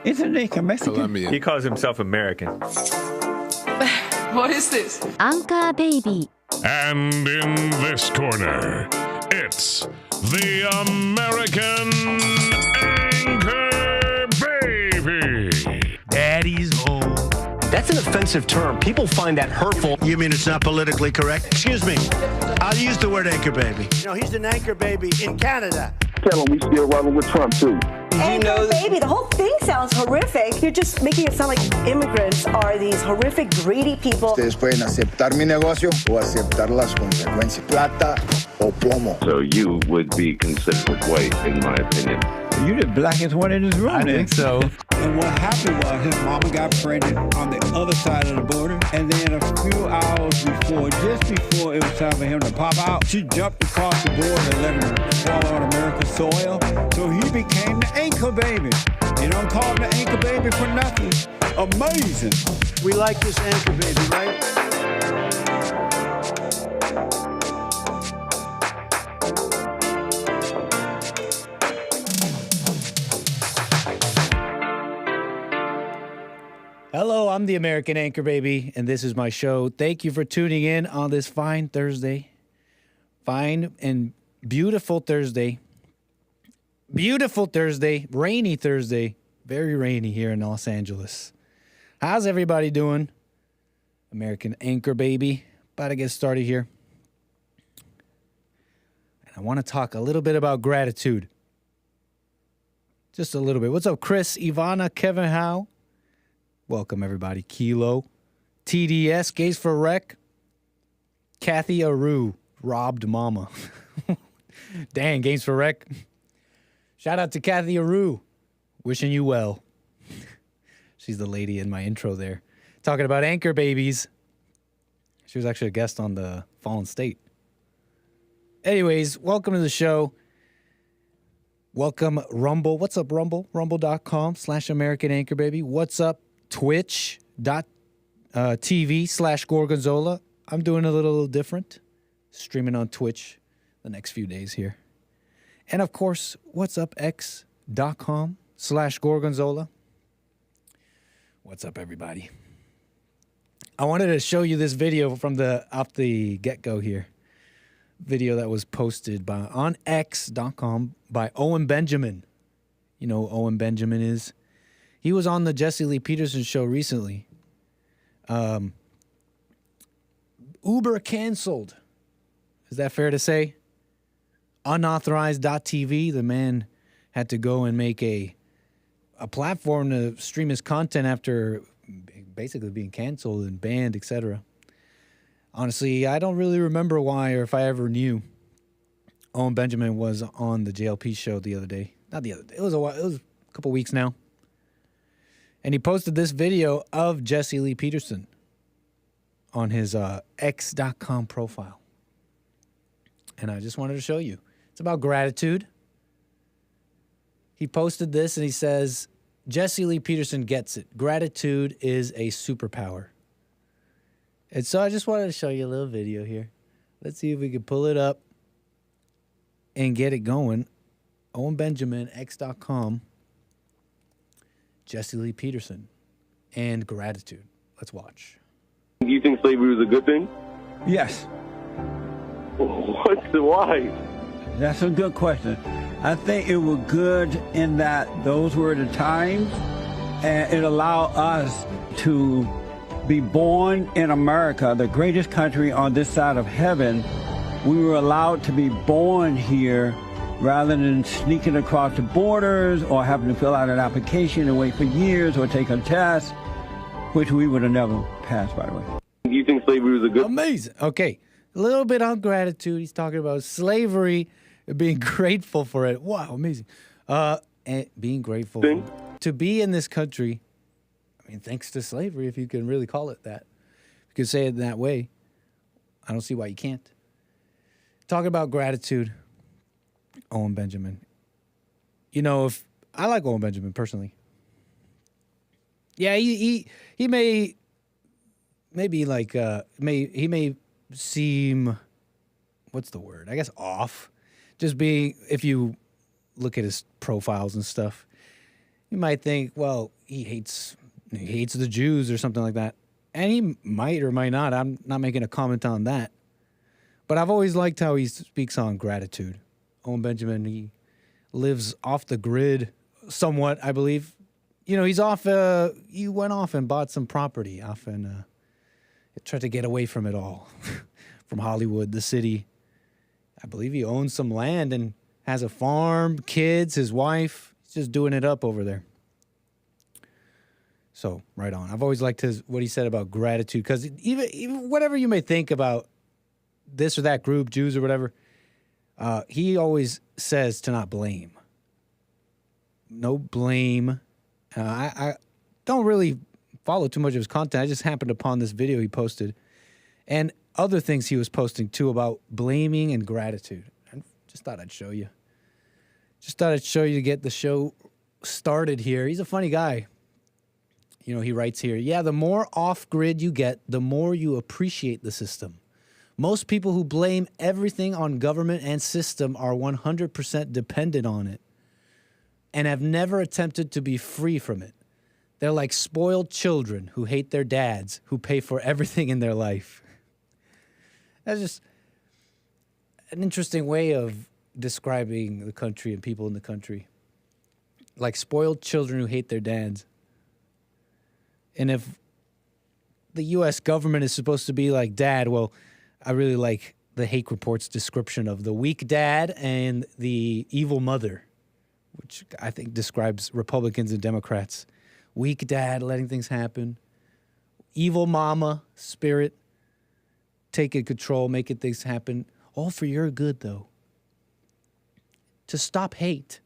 Isn't he Mexican? Colombian. He calls himself American. What is this? Anchor Baby. And in this corner, it's the American Anchor Baby. Daddy's home. That's an offensive term. People find that hurtful. You mean it's not politically correct? Excuse me. I'll use the word anchor baby. You know, he's an anchor baby in Canada. Tell him we still rolling with Trump, too. Anchor baby, the whole thing sounds horrific. You're just making it sound like immigrants are these horrific, greedy people. Ustedes pueden aceptar mi negocio o aceptar las consecuencias. Plata o plomo. So you would be considered white, in my opinion. You're the blackest one in this room. I think so. And what happened was his mama got pregnant on the other side of the border. And then a few hours before, just before it was time for him to pop out, she jumped across the border and let him fall on American soil. So he became the anchor baby. You don't call him the anchor baby for nothing. Amazing. We like this anchor baby, right? Hello, I'm the American Anchor Baby, and this is my show. Thank you for tuning in on this fine Thursday. Fine and beautiful Thursday. Beautiful Thursday. Rainy Thursday. Very rainy here in Los Angeles. How's everybody doing? American Anchor Baby. About to get started here. And I want to talk a little bit about gratitude. Just a little bit. What's up, Chris, Ivana, Kevin Howe? Welcome, everybody. Kilo, TDS, Gaze for Rec, Kathy Aru, Robbed Mama. Dang, Games for Rec. Shout out to Kathy Aru. Wishing you well. She's the lady in my intro there. Talking about anchor babies. She was actually a guest on the Fallen State. Anyways, welcome to the show. Welcome, Rumble. What's up, Rumble? Rumble.com/American Anchor Baby. What's up? Twitch.tv/Gorgonzola. I'm doing a little different. Streaming on Twitch the next few days here. And of course, what's up? X.com/Gorgonzola. What's up, everybody? I wanted to show you this video from off the get-go here. Video that was posted on X.com by Owen Benjamin. You know who Owen Benjamin is? He was on the Jesse Lee Peterson show recently. Uber canceled. Is that fair to say? Unauthorized.tv. The man had to go and make a platform to stream his content after basically being canceled and banned, etc. Honestly, I don't really remember why or if I ever knew Owen Benjamin was on the JLP show the other day. Not the other day. It was a while. It was a couple weeks now. And he posted this video of Jesse Lee Peterson on his X.com profile. And I just wanted to show you. It's about gratitude. He posted this and he says, Jesse Lee Peterson gets it. Gratitude is a superpower. And so I just wanted to show you a little video here. Let's see if we can pull it up and get it going. Owen Benjamin, X.com. Jesse Lee Peterson, and gratitude. Let's watch. Do you think slavery was a good thing? Yes. What's the why? That's a good question. I think it was good in that those were the times, and it allowed us to be born in America, the greatest country on this side of heaven. We were allowed to be born here rather than sneaking across the borders or having to fill out an application and wait for years or take a test, which we would have never passed, by the way. Do you think slavery was a good... Amazing. Okay. A little bit on gratitude. He's talking about slavery and being grateful for it. Wow, amazing. And being grateful to be in this country. I mean, thanks to slavery, if you can really call it that. If you could say it that way. I don't see why you can't. Talking about gratitude. Owen Benjamin. You know, if I like Owen Benjamin personally. Yeah, he may seem, what's the word? I guess off. Just being, if you look at his profiles and stuff, You might think, well, he hates the Jews or something like that. And he might or might not. I'm not making a comment on that. But I've always liked how he speaks on gratitude. Owen Benjamin, he lives off the grid somewhat, I believe. You know, he went off and bought some property off and tried to get away from it all, from Hollywood, the city. I believe he owns some land and has a farm, kids, his wife. He's just doing it up over there. So, right on. I've always liked what he said about gratitude, because even whatever you may think about this or that group, Jews or whatever, he always says to not blame. No blame. I don't really follow too much of his content. I just happened upon this video he posted and other things he was posting too about blaming and gratitude. I just thought I'd show you. Just thought I'd show you to get the show started here. He's a funny guy. You know, he writes here, yeah, the more off-grid you get, the more you appreciate the system. Most people who blame everything on government and system are 100% dependent on it and have never attempted to be free from it. They're like spoiled children who hate their dads, who pay for everything in their life. That's just an interesting way of describing the country and people in the country. Like spoiled children who hate their dads. And if the U.S. government is supposed to be like dad, well, I really like the Hake Report's description of the weak dad and the evil mother, which I think describes Republicans and Democrats. Weak dad, letting things happen. Evil mama, spirit, taking control, making things happen. All for your good, though. To stop hate.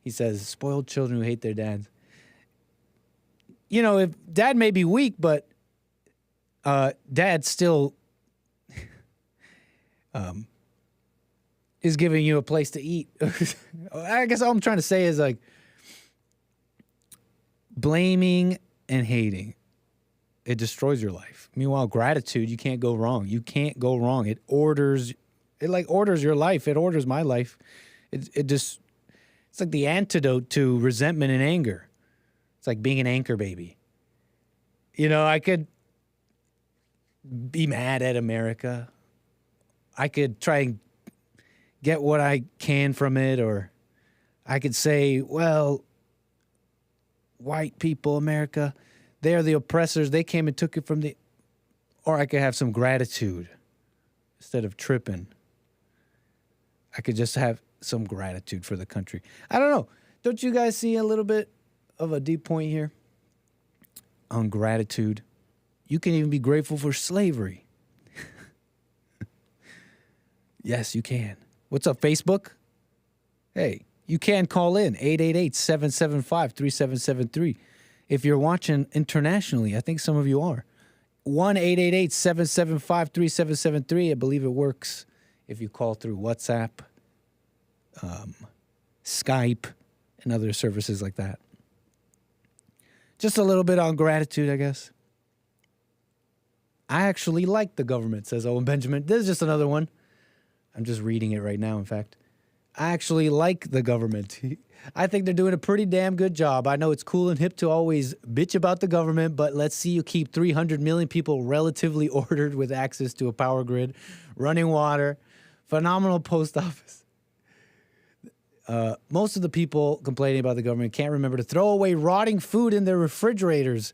He says, spoiled children who hate their dads. You know, if dad may be weak, but dad still is giving you a place to eat. I guess all I'm trying to say is, like, blaming and hating, it destroys your life. Meanwhile, gratitude, you can't go wrong. You can't go wrong. It orders your life. It orders my life. It's like the antidote to resentment and anger. It's like being an anchor baby. You know, I could be mad at America. I could try and get what I can from it, or I could say, well, white people, America, they're the oppressors. They came and took it from the... Or I could have some gratitude instead of tripping. I could just have some gratitude for the country. I don't know. Don't you guys see a little bit of a deep point here on gratitude? You can even be grateful for slavery. Yes, you can. What's up, Facebook? Hey, you can call in 888-775-3773. If you're watching internationally, I think some of you are. 1-888-775-3773. I believe it works if you call through WhatsApp, Skype, and other services like that. Just a little bit on gratitude, I guess. I actually like the government, says Owen Benjamin. This is just another one. I'm just reading it right now, in fact. I actually like the government. I think they're doing a pretty damn good job. I know it's cool and hip to always bitch about the government, but let's see you keep 300 million people relatively ordered with access to a power grid, running water, phenomenal post office. Most of the people complaining about the government can't remember to throw away rotting food in their refrigerators.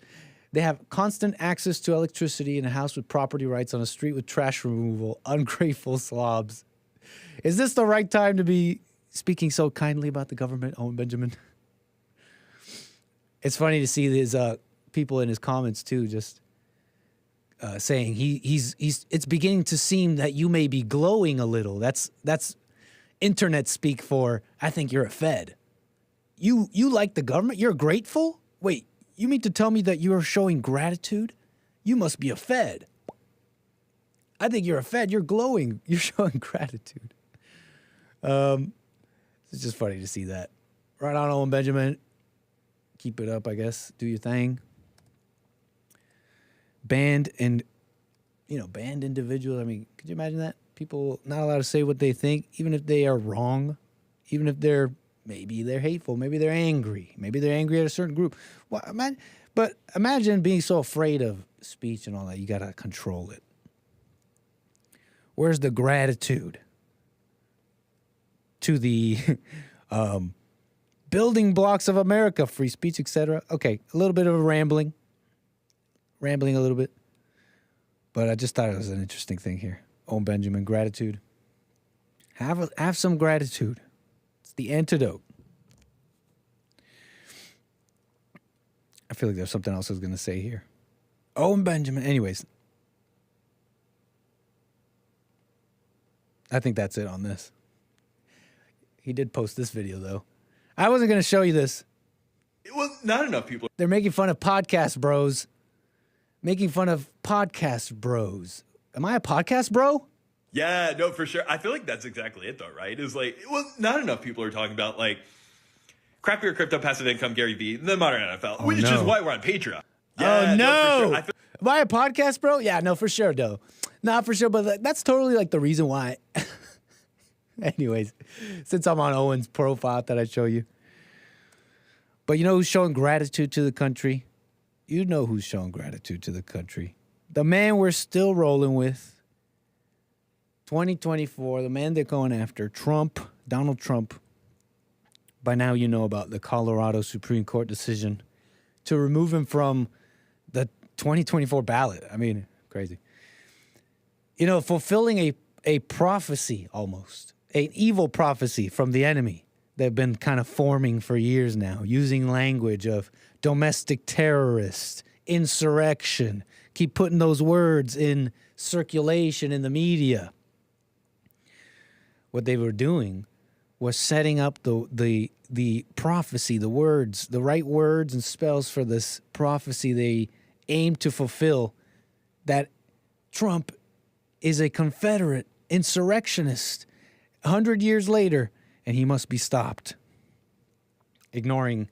They have constant access to electricity in a house with property rights on a street with trash removal. Ungrateful slobs. Is this the right time to be speaking so kindly about the government, Owen Benjamin? It's funny to see these people in his comments too, just saying he's. It's beginning to seem that you may be glowing a little. That's internet speak for I think you're a Fed. You like the government? You're grateful? Wait, you mean to tell me that you are showing gratitude? You must be a Fed. I think you're a Fed. You're glowing. You're showing gratitude. It's just funny to see that. Right on, Owen Benjamin. Keep it up, I guess. Do your thing. Banned individuals. I mean, could you imagine that? People not allowed to say what they think, even if they are wrong, even if they're Maybe they're hateful. Maybe they're angry. Maybe they're angry at a certain group. Well, but imagine being so afraid of speech and all that. You got to control it. Where's the gratitude to the building blocks of America, free speech, etc.? Okay, a little bit of a rambling a little bit. But I just thought it was an interesting thing here. Oh, Benjamin, gratitude. Have some gratitude. It's the antidote. I feel like there's something else I was going to say here. Oh, and Benjamin. Anyways. I think that's it on this. He did post this video, though. I wasn't going to show you this. Well, not enough people. They're making fun of podcast bros. Making fun of podcast bros. Am I a podcast bro? Yeah, no, for sure. I feel like that's exactly it, though, right? It's like, well, not enough people are talking about, like, crappier crypto, passive income, Gary Vee, the modern NFL, which is why we're on Patreon. Yeah, oh, no. For sure. Am I a podcast bro? Yeah, no, for sure, though. Not for sure, but that's totally, like, the reason why. Anyways, since I'm on Owen's profile, I thought I'd show you. But you know who's showing gratitude to the country? You know who's showing gratitude to the country. The man we're still rolling with. 2024, the man they're going after, Trump, Donald Trump. By now you know about the Colorado Supreme Court decision to remove him from the 2024 ballot. I mean, crazy. You know, fulfilling a prophecy almost, an evil prophecy from the enemy they've been kind of forming for years now, using language of domestic terrorist, insurrection, keep putting those words in circulation in the media. What they were doing was setting up the prophecy, the words, the right words and spells for this prophecy they aimed to fulfill, that Trump is a Confederate insurrectionist 100 years later, and he must be stopped. Ignoring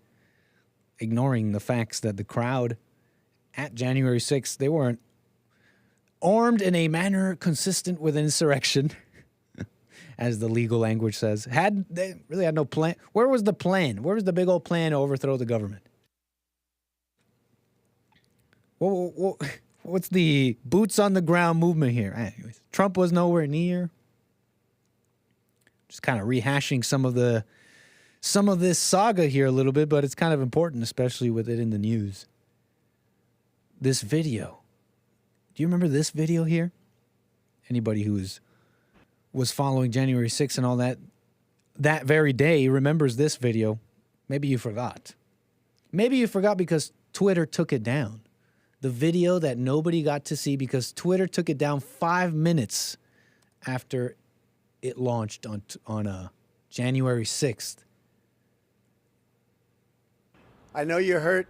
the facts that the crowd at January 6th, they weren't armed in a manner consistent with insurrection, as the legal language says. They really had no plan. Where was the plan? Where was the big old plan to overthrow the government? What's the boots on the ground movement here? Anyways, Trump was nowhere near. Just kind of rehashing some of this saga here a little bit, but it's kind of important, especially with it in the news. This video. Do you remember this video here? Anybody who was following January 6th and all that very day remembers this video. Maybe you forgot. Maybe you forgot because Twitter took it down. The video that nobody got to see because Twitter took it down 5 minutes after it launched on January 6th. I know you're hurt.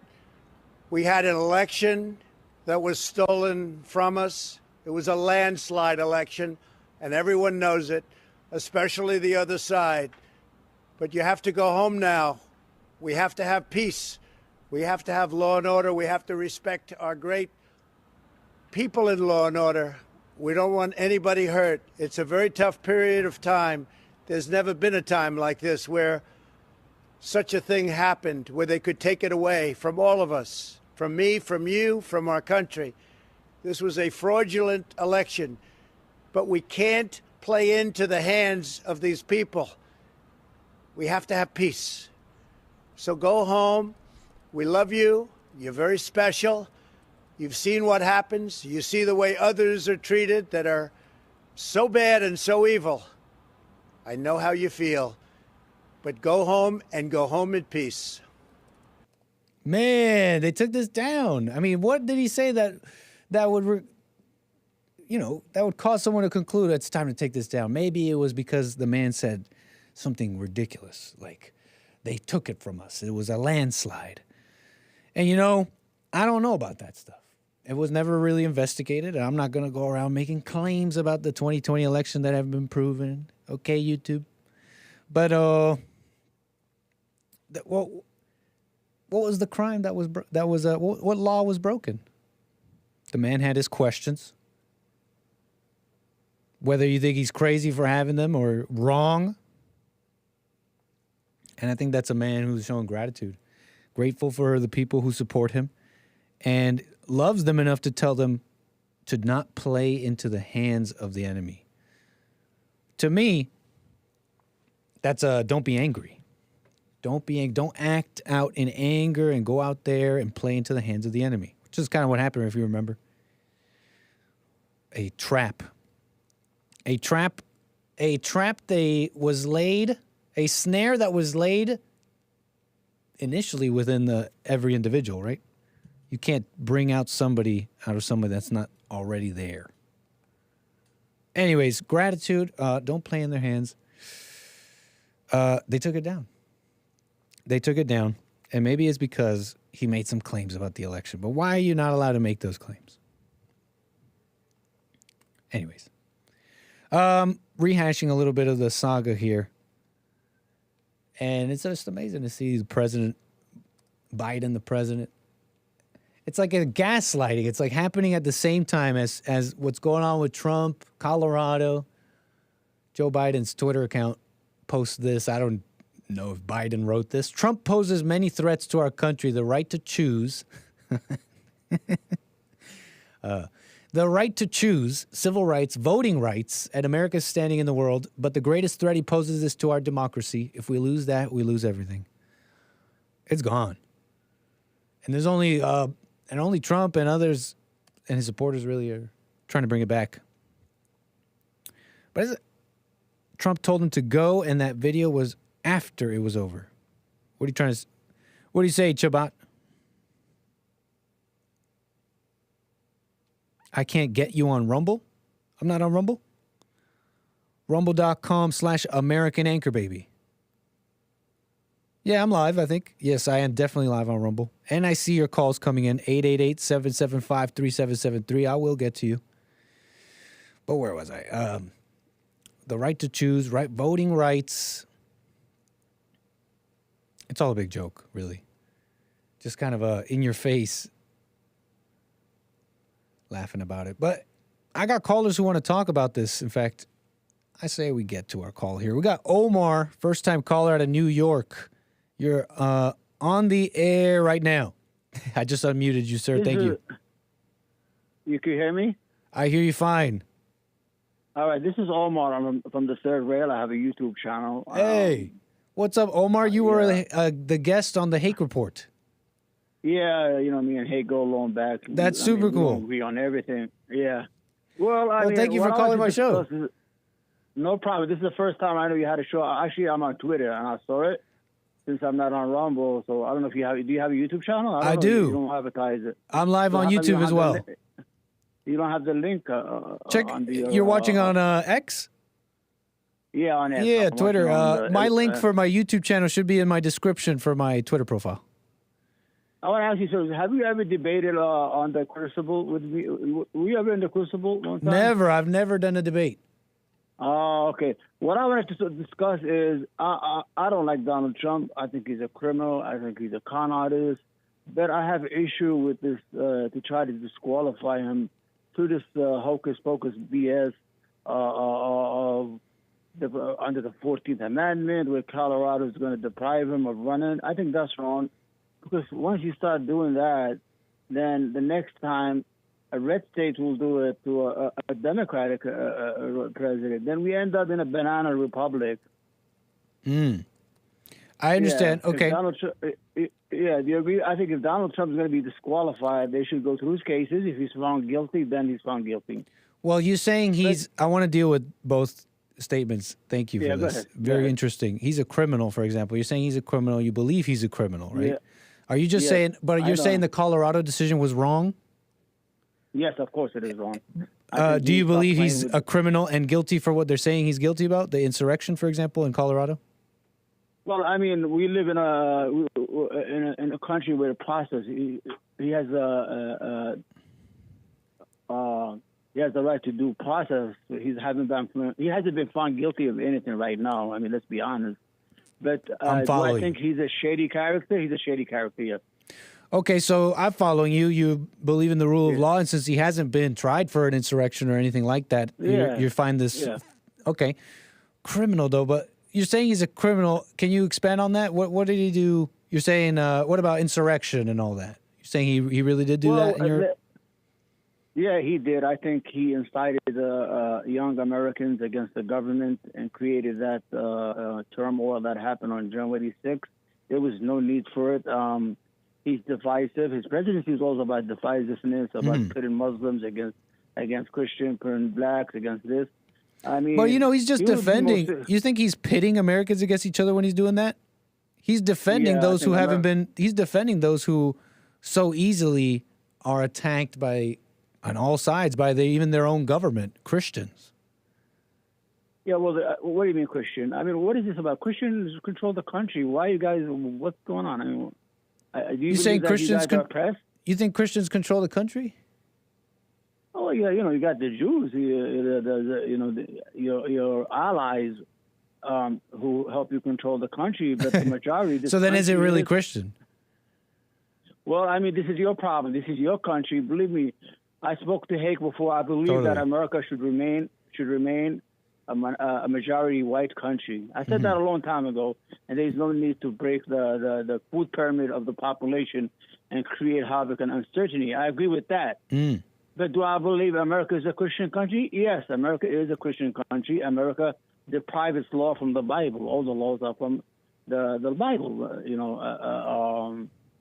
We had an election that was stolen from us. It was a landslide election, and everyone knows it, especially the other side. But you have to go home now. We have to have peace. We have to have law and order. We have to respect our great people in law and order. We don't want anybody hurt. It's a very tough period of time. There's never been a time like this where such a thing happened, where they could take it away from all of us, from me, from you, from our country. This was a fraudulent election, but we can't play into the hands of these people. We have to have peace. So go home. We love you. You're very special. You've seen what happens. You see the way others are treated that are so bad and so evil. I know how you feel. But go home and go home in peace. Man, they took this down. I mean, what did he say that would cause someone to conclude it's time to take this down? Maybe it was because the man said something ridiculous, like they took it from us. It was a landslide. And, I don't know about that stuff. It was never really investigated, and I'm not going to go around making claims about the 2020 election that haven't been proven. Okay, YouTube. But, what was the crime what law was broken? The man had his questions. Whether you think he's crazy for having them or wrong, And I think that's a man who's showing gratitude, grateful for the people who support him, and loves them enough to tell them to not play into the hands of the enemy. To me, that's a don't be angry. Don't act out in anger and go out there and play into the hands of the enemy, which is kind of what happened, if you remember. A trap that was laid, a snare that was laid initially within every individual, right? You can't bring out somebody out of somebody that's not already there. Anyways, gratitude. Don't play in their hands. They took it down. And maybe it's because he made some claims about the election. But why are you not allowed to make those claims? Anyways, rehashing a little bit of the saga here. And it's just amazing to see the president, Biden, the president. It's like a gaslighting. It's like happening at the same time as what's going on with Trump, Colorado. Joe Biden's Twitter account posts this. I don't know if Biden wrote this. Trump poses many threats to our country. The right to choose. The right to choose, civil rights, voting rights, and America's standing in the world. But the greatest threat he poses is to our democracy. If we lose that, we lose everything. It's gone. And there's only Trump and others and his supporters really are trying to bring it back. But Trump told him to go, and that video was after it was over. What do you say, 𝒏𝒊𝒄𝒌𝒔𝒕𝒓𝒆𝒂𝒎? I can't get you on Rumble? I'm not on Rumble? Rumble.com/American Anchor Baby. Yeah, I'm live, I think. Yes, I am definitely live on Rumble. And I see your calls coming in. 888-775-3773. I will get to you. But where was I? The right to choose, right, voting rights. It's all a big joke, really. Just kind of in your face laughing about it. But I got callers who want to talk about this. In fact, I say we get to our call here. We got Omar, first-time caller out of New York. You're on the air right now. I just unmuted you, sir. Thank you. You can hear me? I hear you fine. All right, this is Omar. I'm from the third rail. I have a YouTube channel. Hey, what's up, Omar? You were the guest on the Hake Report. Yeah, me and Hake go long back. That's super cool. We on everything. Yeah. Well, thank you for calling my show. No problem. This is the first time I know you had a show. Actually, I'm on Twitter, and I saw it. Since I'm not on Rumble, so I don't know if you have. Do you have a YouTube channel? I do. You don't advertise it. I'm live on YouTube as well. You don't have the link. Check. You're watching on X? Yeah, on X. Yeah, Twitter. My link for my YouTube channel should be in my description for my Twitter profile. I want to ask you, so have you ever debated on the Crucible with me? Were you ever in the Crucible one time? Never. I've never done a debate. Oh, okay. What I wanted to discuss is I don't like Donald Trump. I think he's a criminal. I think he's a con artist. But I have an issue with this to try to disqualify him through this hocus pocus BS under the 14th Amendment, where Colorado is going to deprive him of running. I think that's wrong, because once you start doing that, then the next time a red state will do it to a Democratic president. Then we end up in a banana republic. I understand. Yeah, okay. Do you agree? I think if Donald Trump is going to be disqualified, they should go through his cases. If he's found guilty, then he's found guilty. Well, you're saying I want to deal with both statements. Thank you for this. Very interesting. He's a criminal, for example. You're saying he's a criminal. You believe he's a criminal, right? Yeah. Are you just saying, but you're saying the Colorado decision was wrong? Yes, of course it is wrong. Do you believe he's a criminal and guilty for what they're saying he's guilty about? The insurrection, for example, in Colorado? Well, I mean, we live in a country where the process he has the right to due process. He hasn't been found guilty of anything right now. I mean, let's be honest. But do I think he's a shady character? He's a shady character, yes. Okay, so I'm following you. You believe in the rule of law, and since he hasn't been tried for an insurrection or anything like that, you find this okay. Criminal, though, but you're saying he's a criminal. Can you expand on that? What did he do? You're saying what about insurrection and all that? You're saying he really did do that? Yeah, he did. I think he incited young Americans against the government and created that turmoil that happened on January 6th. There was no need for it. He's divisive. His presidency is also about divisiveness, about pitting Muslims against Christians, pitting blacks against this. I mean, well, he's just defending. You think he's pitting Americans against each other when he's doing that? He's defending those who haven't been. He's defending those who so easily are attacked by, on all sides, by even their own government, Christians. Yeah, well, what do you mean Christian? I mean, what is this about? Christians control the country. Why you guys? What's going on? I mean, do you saying Christians? You think Christians control the country? Oh yeah, you got the Jews, your allies who help you control the country, but the majority. So then, is it really Christian? Well, I mean, this is your problem. This is your country. Believe me, I spoke to Hake before. I believe that America should remain a majority white country. I said that a long time ago, and there's no need to break the food pyramid of the population and create havoc and uncertainty. I agree with that. But do I believe America is a Christian country? Yes, America is a Christian country. America deprives its law from the Bible. All the laws are from the Bible,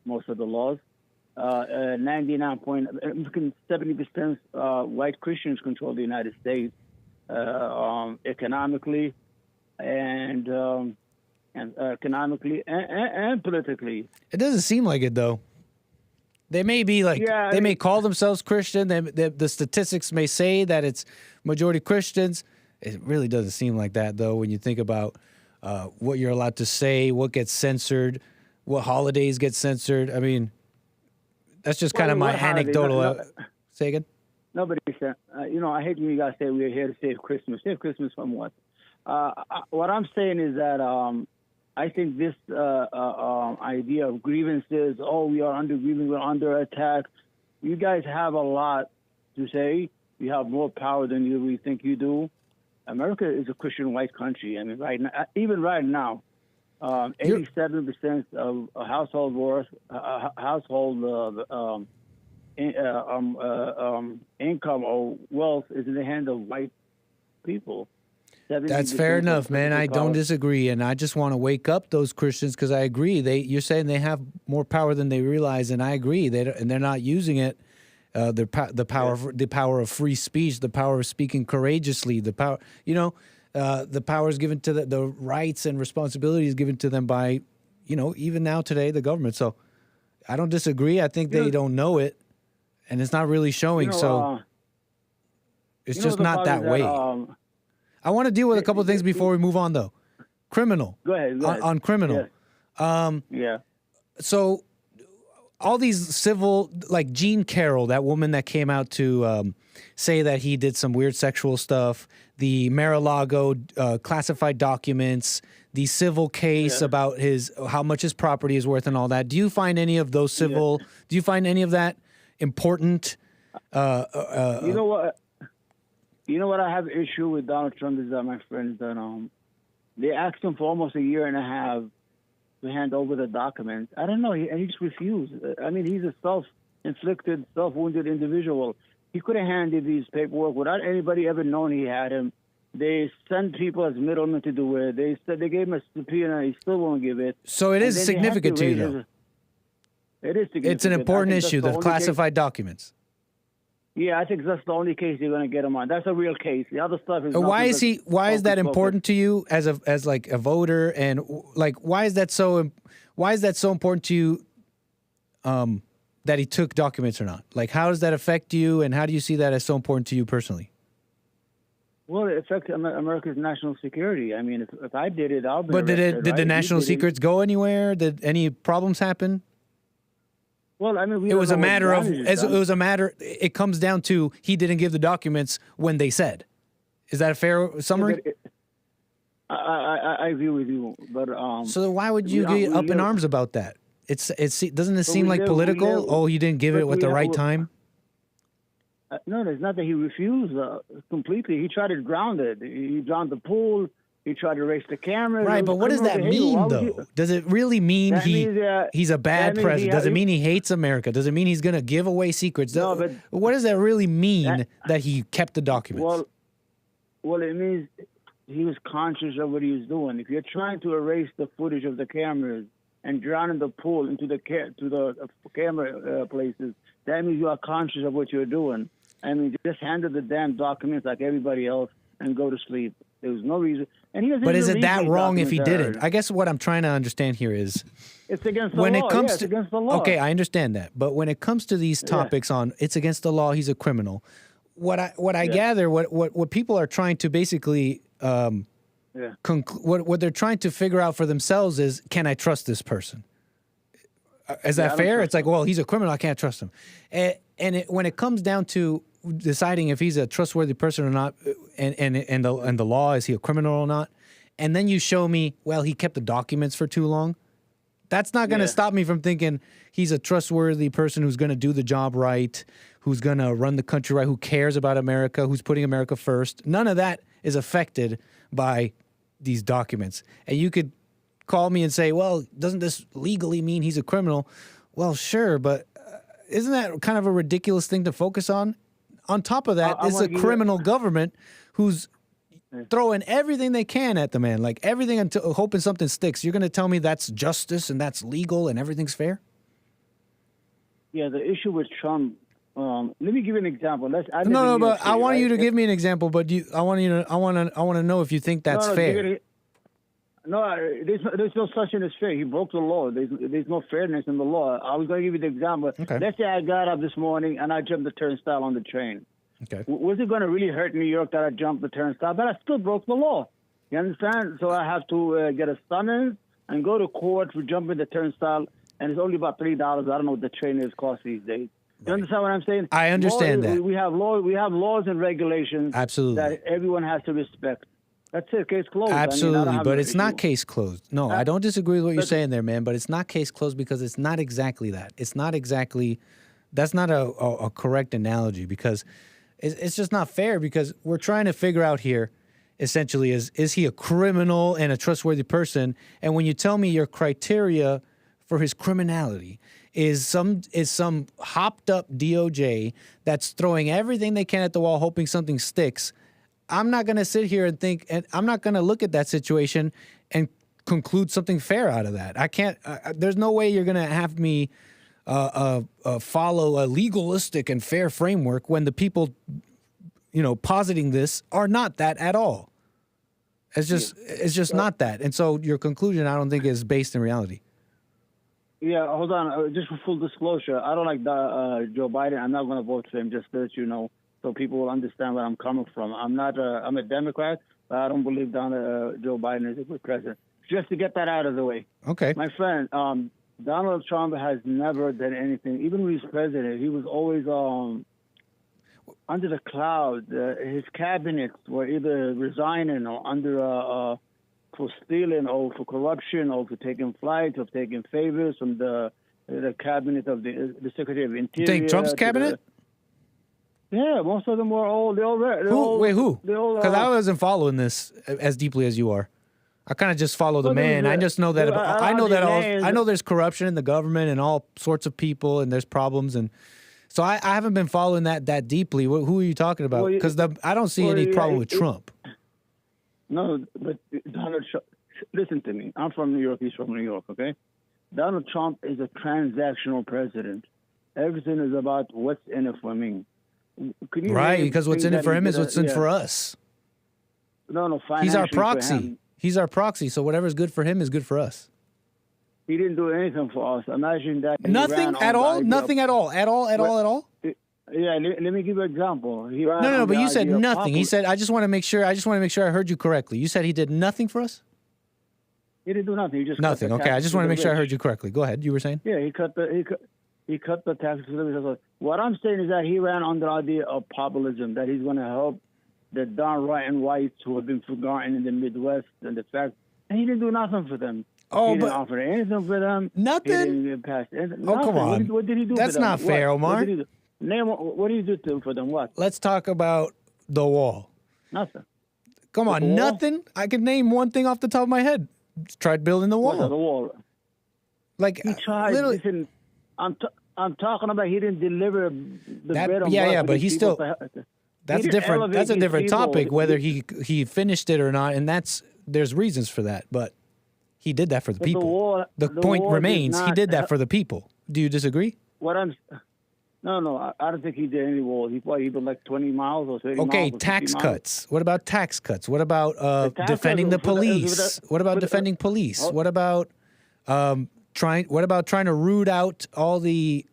most of the laws. 70% white Christians control the United States economically and politically. It doesn't seem like it, though. They may be they may call themselves Christian. The statistics may say that it's majority Christians. It really doesn't seem like that, though, when you think about what you're allowed to say, what gets censored, what holidays get censored. I mean, that's just kind of my anecdotal. Say again? Nobody said, I hate when you guys say we're here to save Christmas. Save Christmas from what? What I'm saying is that I think this idea of grievances, we are under grievance, we're under attack. You guys have a lot to say. You have more power than you think you do. America is a Christian white country. I mean, even right now, 87% of household income or wealth is in the hand of white people. That's fair enough, man. I don't disagree, and I just want to wake up those Christians because I agree. You're saying they have more power than they realize, and I agree. They're not using it. The power of free speech, the power of speaking courageously, the power. The power is given to the rights and responsibilities given to them by, even now today the government. So I don't disagree. I think they don't know it, and it's not really showing. So it's just not that way. I want to deal with a couple of things before we move on, though. Criminal. Go ahead. On criminal. Yeah. So all these civil, like Jean Carroll, that woman that came out to say that he did some weird sexual stuff, the Mar-a-Lago classified documents, the civil case about how much his property is worth and all that. Do you find any of those civil, do you find any of that important? You know what I have issue with Donald Trump is that, my friends, that they asked him for almost a year and a half to hand over the documents. I don't know, and he just refused. I mean, he's a self-inflicted, self-wounded individual. He could have handed these paperwork without anybody ever knowing he had him. They sent people as middlemen to do it. They said they gave him a subpoena. He still won't give it. So it is significant to you, though. It is significant. It's an important issue, the classified documents. Yeah, I think that's the only case you're going to get him on. That's a real case. The other stuff is. Why is that important to you as like a voter, and like why is that so important to you? That he took documents or not? Like, how does that affect you, and how do you see that as so important to you personally? Well, it affects America's national security. I mean, if I did it, I'll be. But did the national secrets go anywhere? Did any problems happen? Well, I mean, it was a matter of it comes down to he didn't give the documents when they said. Is that a fair summary? I agree with you, but so why would you get up in arms about that? Doesn't it seem like political? You didn't give it at the right time. No, it's not that he refused completely. He tried to drown it. He drowned the pool. He tried to erase the cameras. Right, but what does that mean, though? Does it really mean he's a bad president? Does it mean he hates America? Does it mean he's going to give away secrets? No, but what does that really mean that he kept the documents? Well, it means he was conscious of what he was doing. If you're trying to erase the footage of the cameras and drown in the pool into the camera places, that means you are conscious of what you're doing. I mean, just handle the damn documents like everybody else and go to sleep. There was no reason. And he doesn't. But is it that wrong if he didn't? I guess what I'm trying to understand here is it's against the law. It's against the law. Okay, I understand that. But when it comes to these topics on it's against the law, he's a criminal. What I gather, what people are trying to basically what they're trying to figure out for themselves is, can I trust this person? Is that fair? It's like, well, he's a criminal, I can't trust him. And when it comes down to deciding if he's a trustworthy person or not, and the law, is he a criminal or not, and then you show me, well, he kept the documents for too long, that's not going to stop me from thinking he's a trustworthy person who's going to do the job right, who's going to run the country right, who cares about America, who's putting America first. None of that is affected by these documents. And you could call me and say, well, doesn't this legally mean he's a criminal? Well, sure, but isn't that kind of a ridiculous thing to focus on? On top of that, it's a criminal government who's throwing everything they can at the man, like everything, until hoping something sticks. You're going to tell me that's justice and that's legal and everything's fair? Yeah, the issue with Trump. Let me give you an example. But I want you to give me an example. But I want to know if you think that's fair. There's no such thing as fair. He broke the law. There's no fairness in the law. I was going to give you the example. Okay. Let's say I got up this morning and I jumped the turnstile on the train. Okay. Was it going to really hurt New York that I jumped the turnstile? But I still broke the law. You understand? So I have to get a summons and go to court for jumping the turnstile, and it's only about $3. I don't know what the train is cost these days. You understand what I'm saying? I understand that. We have laws and regulations that everyone has to respect. That's it. Case closed. Absolutely, but it's not case closed. No, I don't disagree with what you're saying there, man. But it's not case closed because it's not exactly that. It's not exactly. That's not a correct analogy, because it's just not fair. Because we're trying to figure out here, essentially, is he a criminal and a trustworthy person? And when you tell me your criteria for his criminality is some hopped up DOJ that's throwing everything they can at the wall, hoping something sticks, I'm not going to sit here and think, and I'm not going to look at that situation and conclude something fair out of that. I can't. There's no way you're going to have me follow a legalistic and fair framework when the people, positing this are not that at all. It's just not that. And so your conclusion, I don't think, is based in reality. Yeah, hold on. Just for full disclosure, I don't like Joe Biden. I'm not going to vote for him, just so that you know, so people will understand where I'm coming from. I'm a Democrat, but I don't believe Joe Biden is a good president. Just to get that out of the way. Okay. My friend, Donald Trump has never done anything. Even when he was president, he was always under the cloud. His cabinets were either resigning or under for stealing or for corruption or for taking flights or taking favors from the cabinet of the Secretary of Interior. You think Trump's cabinet? Yeah, most of them were all. Who? Because I wasn't following this as deeply as you are. I kind of just follow the man. I just know that I know there's corruption in the government and all sorts of people, and there's problems, and so I haven't been following that deeply. Who are you talking about? Because I don't see any problem with Trump. No, but Donald Trump. Listen to me. I'm from New York. He's from New York. Okay. Donald Trump is a transactional president. Everything is about what's in it for me. Right, because what's in it for him is what's in for us. No, he's our proxy. He's our proxy, so whatever's good for him is good for us. He didn't do anything for us. Imagine that. Nothing at all? Nothing at all? At all? Yeah, let me give you an example. No, but you said nothing. He said, I just want to make sure I heard you correctly. You said he did nothing for us? He didn't do nothing. He just nothing. Okay, I just want to make sure I heard you correctly. Go ahead. You were saying? Yeah, he cut the taxes. What I'm saying is that he ran on the idea of populism, that he's going to help the downright whites who have been forgotten in the Midwest, and the fact, and he didn't do nothing for them. He didn't offer anything for them. Nothing? He didn't pass anything. Come on. What did he do That's for them? not fair, Omar. What did he do? Name what did he do for them? What? Let's talk about the wall. Nothing. Come on, nothing? I can name one thing off the top of my head. Tried building the wall. The wall. Like, he tried. Literally. Listen, I'm talking about he didn't deliver the bread and yeah, butter but he still. That's different. That's a different topic, whether he finished it or not, and there's reasons for that. But he did that for the people. The point remains, he did that for the people. Do you disagree? No, I don't think he did any wall. He did like 20 miles or 30 miles. Okay, tax cuts. What about tax cuts? What about defending the police? What about defending police? What about trying to root out all the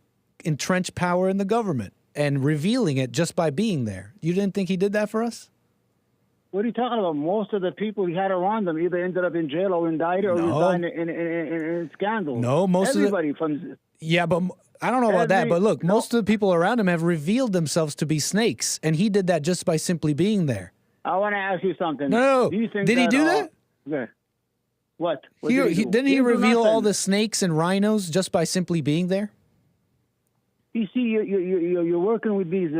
entrenched power in the government and revealing it just by being there? You didn't think he did that for us? What are you talking about? Most of the people he had around him either ended up in jail or indicted or resigned in scandals. No, everybody from. Yeah, but I don't know about that. But look, most of the people around him have revealed themselves to be snakes, and he did that just by simply being there. I want to ask you something. No. Do you think did he do that? Yeah. What? Didn't he reveal all the snakes and rhinos just by simply being there? You see, you're working with these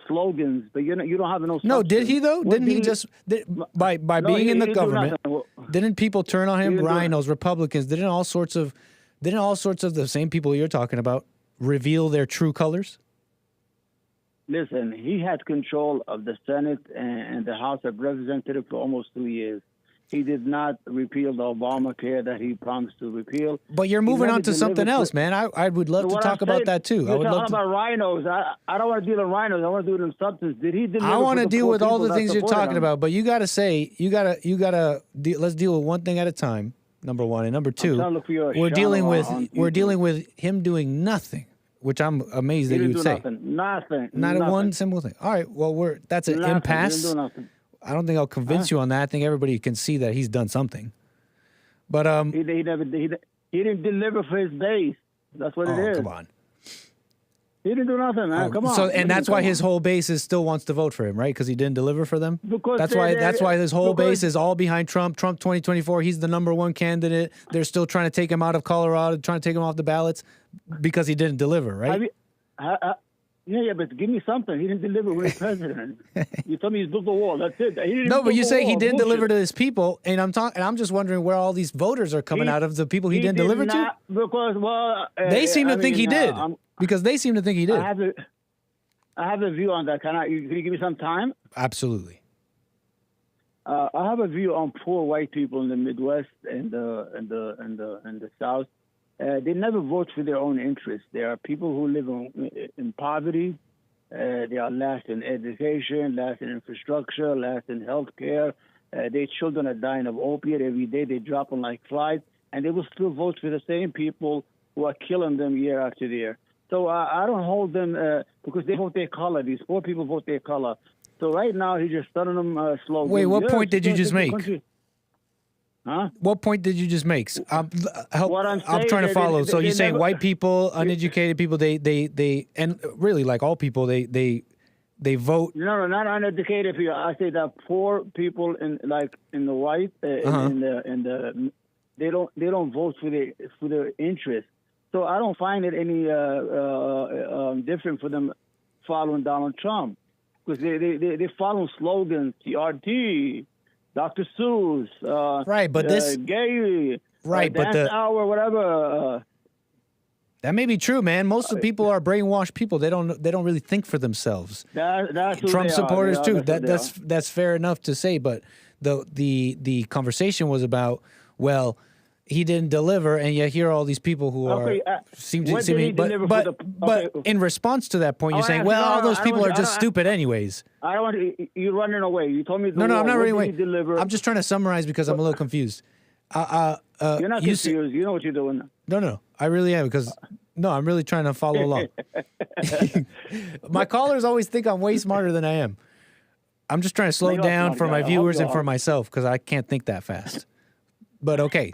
slogans, but you don't have no substance. No, did he though? Didn't he just by being in the government? Didn't people turn on him? Rhinos, Republicans, didn't all sorts of the same people you're talking about reveal their true colors? Listen, he had control of the Senate and the House of Representatives for almost 2 years. He did not repeal the Obamacare that he promised to repeal. But you're moving on to something else, man. I would love to talk about that too. You're talking about rhinos. I don't want to deal with rhinos. I want to deal with substance. Did he deliver? I want to deal with all the things you're talking about, but you got to say, let's deal with one thing at a time. Number one, and number two, we're dealing with him doing nothing, which I'm amazed that you would say. Nothing. Not one simple thing. All right, well, that's an impasse. I don't think I'll convince you on that. I think everybody can see that he's done something. But he didn't deliver for his base. That's what it is. Come on. He didn't do nothing, man. Come on. So, and that's why his whole base still wants to vote for him, right? Because he didn't deliver for them. That's why his whole base is all behind Trump. Trump 2024. He's the #1 candidate. They're still trying to take him out of Colorado, trying to take him off the ballots because he didn't deliver, right? Yeah, but give me something. He didn't deliver when he was president. You told me he built the wall. That's it. No, but you say he didn't deliver to his people, and I'm just wondering where all these voters are coming out of, the people he didn't deliver to. Because they seem to think he did. Because they seem to think he did. I have a view on that. Can you give me some time? Absolutely. I have a view on poor white people in the Midwest and the South. They never vote for their own interests. There are people who live in poverty. They are last in education, last in infrastructure, last in health care. Their children are dying of opiate every day. They drop them like flies, and they will still vote for the same people who are killing them year after year. So I don't hold them because they vote their color. These poor people vote their color. So right now he's just sending them slogans. Wait, what point did you just make? Huh? What point did you just make? I'm trying to follow. So you're saying white people, uneducated people, they and really like all people, they vote. No, not uneducated people. I say that poor people in the white they don't vote for their interests. So I don't find it any different for them following Donald Trump because they follow slogans, TRT. Dr. Seuss, right? But this gay, right? But the hour, whatever. That may be true, man. Most of the people are brainwashed people. They don't really think for themselves. That's Trump supporters too. That's fair enough to say. But the conversation was about, well, he didn't deliver, and yet here are all these people who seem to. But in response to that point, you're saying, well, all those people are just stupid anyways. I don't want you running away. You told me. No, I'm not running away. I'm just trying to summarize because I'm a little confused. You're not confused. You know what you're doing. No, I really am because I'm really trying to follow along. My callers always think I'm way smarter than I am. I'm just trying to slow down for my viewers and for myself because I can't think that fast. But okay.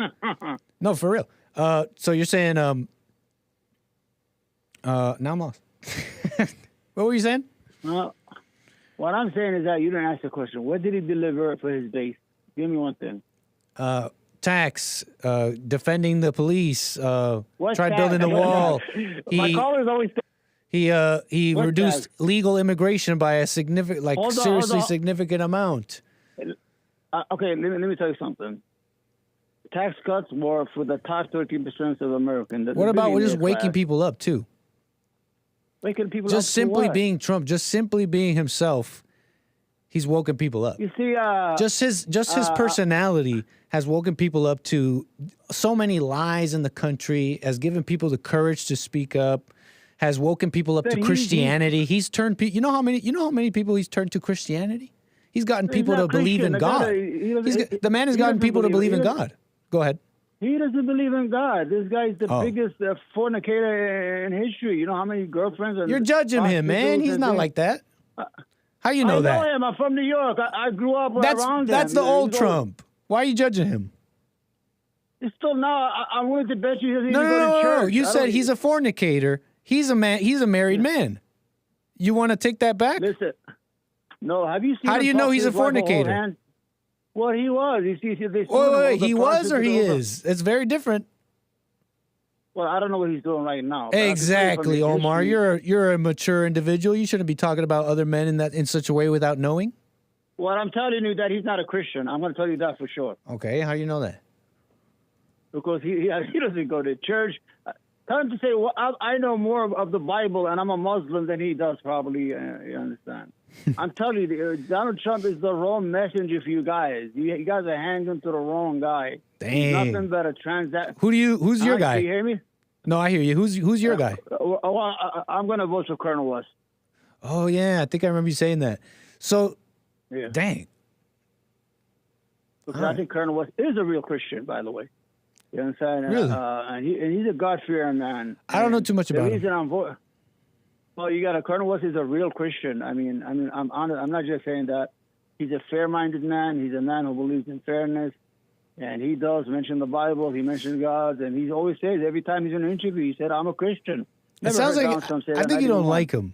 No, for real. So you're saying now I'm lost. What were you saying? What I'm saying is that you didn't ask the question. What did he deliver for his base? Give me one thing. Tax, defending the police, tried building the wall. My callers always he reduced legal immigration by a significant, seriously significant amount. Okay, let me tell you something. Tax cuts were for the top 13% of Americans. What about just waking people up too? Waking people just up. Simply being Trump, just simply being himself, he's woken people up. You see, just his personality has woken people up to so many lies in the country, has given people the courage to speak up, has woken people up to Christianity. He's turned you know how many people he's turned to Christianity? He's gotten people to believe in God. The man has gotten people to believe in God. Go ahead. He doesn't believe in God. This guy's the biggest fornicator in history. You know how many girlfriends? You're judging him, man. He's not like that. How you know that? I know him. I'm from New York. I grew up around him. That's the old Trump. Why are you judging him? It's still now. I'm willing to bet you he doesn't even go to church. No. You said he's a fornicator. He's a man. He's a married man. You want to take that back? Listen. No. Have you seen? How do you know he's a fornicator? Well, he was. You see, wait, he was or he is? It's very different. Well, I don't know what he's doing right now. Exactly, Omar. You're a mature individual. You shouldn't be talking about other men in such a way without knowing. Well, I'm telling you that he's not a Christian. I'm going to tell you that for sure. Okay, how do you know that? Because he doesn't go to church. Tell him to say, well, I know more of the Bible, and I'm a Muslim than he does, probably. You understand? I'm telling you, Donald Trump is the wrong messenger for you guys. You guys are hanging to the wrong guy. Dang. He's nothing but a transact. Who's your guy? You hear me? No, I hear you. Who's your guy? I'm going to vote for Colonel West. Oh, yeah. I think I remember you saying that. So, dang. Because I think Colonel West is a real Christian, by the way. You know what I'm saying? Really? And he's a God-fearing man. I don't know too much about him. The reason I'm voting... Well, you got Colonel West is a real Christian. I'm honest. I'm not just saying that. He's a fair-minded man. He's a man who believes in fairness, and he does mention the Bible. He mentions God, and he always says every time he's in an interview, he said, "I'm a Christian." It sounds like I think you don't like him.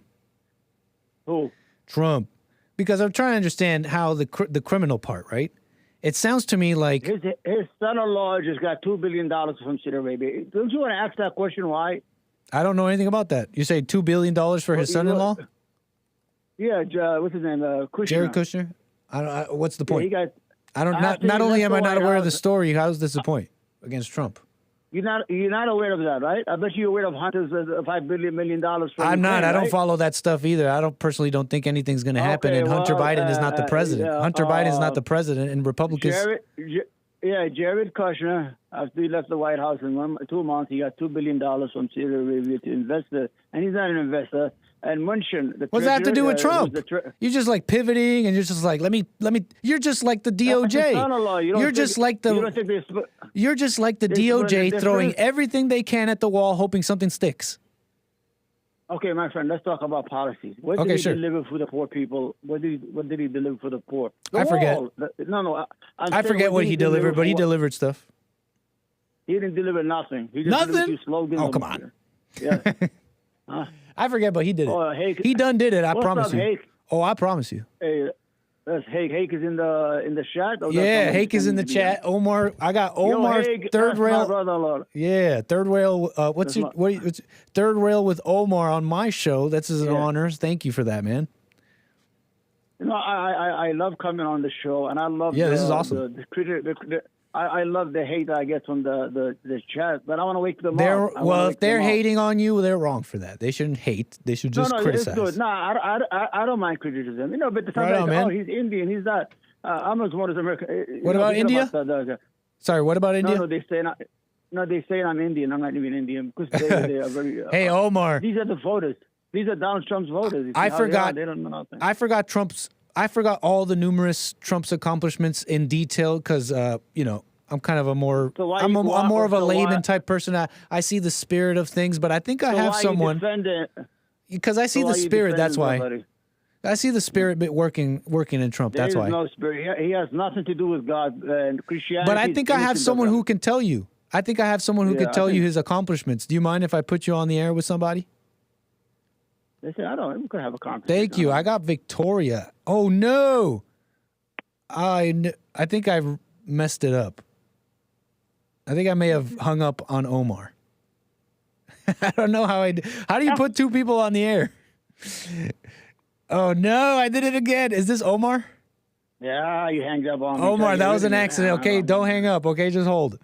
Who? Trump, because I'm trying to understand how the criminal part, right? It sounds to me like his son-in-law just got $2 billion from Saudi Arabia. Don't you want to ask that question? Why? I don't know anything about that. You say $2 billion for his son-in-law? Yeah, what's his name? Kushner. Jared Kushner. What's the point? Yeah, I don't. Not only am I not aware of the story, how is this a point against Trump? You're not aware of that, right? I bet you're aware of Hunter's $5 million from I'm not. Ukraine, I don't right? follow that stuff either. I don't think anything's going to happen. And Hunter Biden is not the president. Hunter Biden is not the president, and Republicans. Jared Kushner, after he left the White House in 2 months, he got $2 billion from Saudi Arabia to invest it, and he's not an investor. And Munchin, what's that have to do with Trump? You're just like pivoting, and you're just like, let me. You're just like the DOJ. You're just like the DOJ throwing everything they can at the wall, hoping something sticks. Okay, my friend, let's talk about policies. What did he deliver for the poor people? What did he deliver for the poor? I forget. I forget what he delivered, but he delivered stuff. He didn't deliver nothing. He just delivered slogans. Oh, come on. Yeah. I forget, but he did it. He done did it. I promise you. Hake? Oh, I promise you. Hey, that's Hake. Hake is in the chat. Yeah, Hake is in the chat. Omar, I got Omar third rail. Yeah, third rail. What's third rail with Omar on my show? That's an honor. Thank you for that, man. You know, I love coming on the show, and I love this is awesome. I love the hate I get from the chat, but I want to wake them up. Well, if they're hating on you, they're wrong for that. They shouldn't hate. They should just criticize. It's good. No, I don't mind criticism. You know, but the time he's Indian, he's not. I'm as one as American. What about India? Sorry, what about India? No, they say I'm Indian. I'm not even Indian because they are very. Hey, Omar. These are the voters. These are Donald Trump's voters. I forgot. They don't know nothing. I forgot all the numerous Trump's accomplishments in detail because, I'm kind of I'm more of a layman type person. I see the spirit of things, but I think I have someone. Because I see the spirit, that's why. Somebody? I see the spirit working in Trump, that's why. There is no spirit. He has nothing to do with God and Christianity. But I think I have someone who can tell you. I think I have someone who can tell you his accomplishments. Do you mind if I put you on the air with somebody? They say, we could have a conversation. Thank you. I got Victoria. Oh, no. I think I messed it up. I think I may have hung up on Omar. I don't know how do you put two people on the air? Oh, no. I did it again. Is this Omar? Yeah, you hanged up on me. Omar, that was an accident. Okay, don't hang up. Okay, just hold.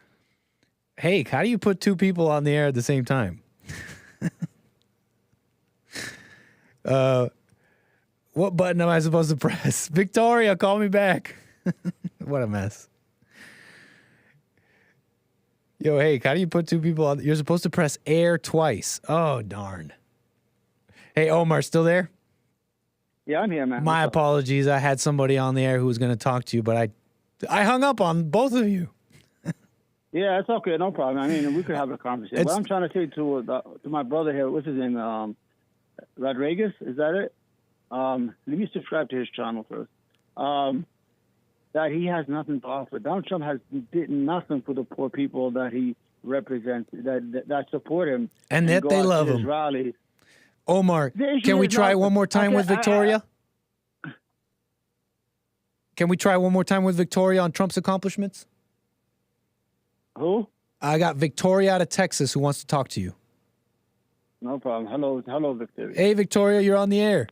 Hey, how do you put two people on the air at the same time? What button am I supposed to press? Victoria, call me back. What a mess. Yo, hey, how do you put two people on? You're supposed to press air twice. Oh, darn. Hey, Omar, still there? Yeah, I'm here, man. My apologies. I had somebody on the air who was going to talk to you, but I hung up on both of you. Yeah, it's okay. No problem. I mean, we could have a conversation. What I'm trying to say to my brother here, what's his name? Rodriguez, is that it? Let me subscribe to his channel first. That he has nothing to offer. Donald Trump did nothing for the poor people that he represents, that support him. And that they love him. Rallies. Omar, can we try one more time with Victoria? Can we try one more time with Victoria on Trump's accomplishments? Who? I got Victoria out of Texas who wants to talk to you. No problem. Hello, Victoria. Hey, Victoria, you're on the air.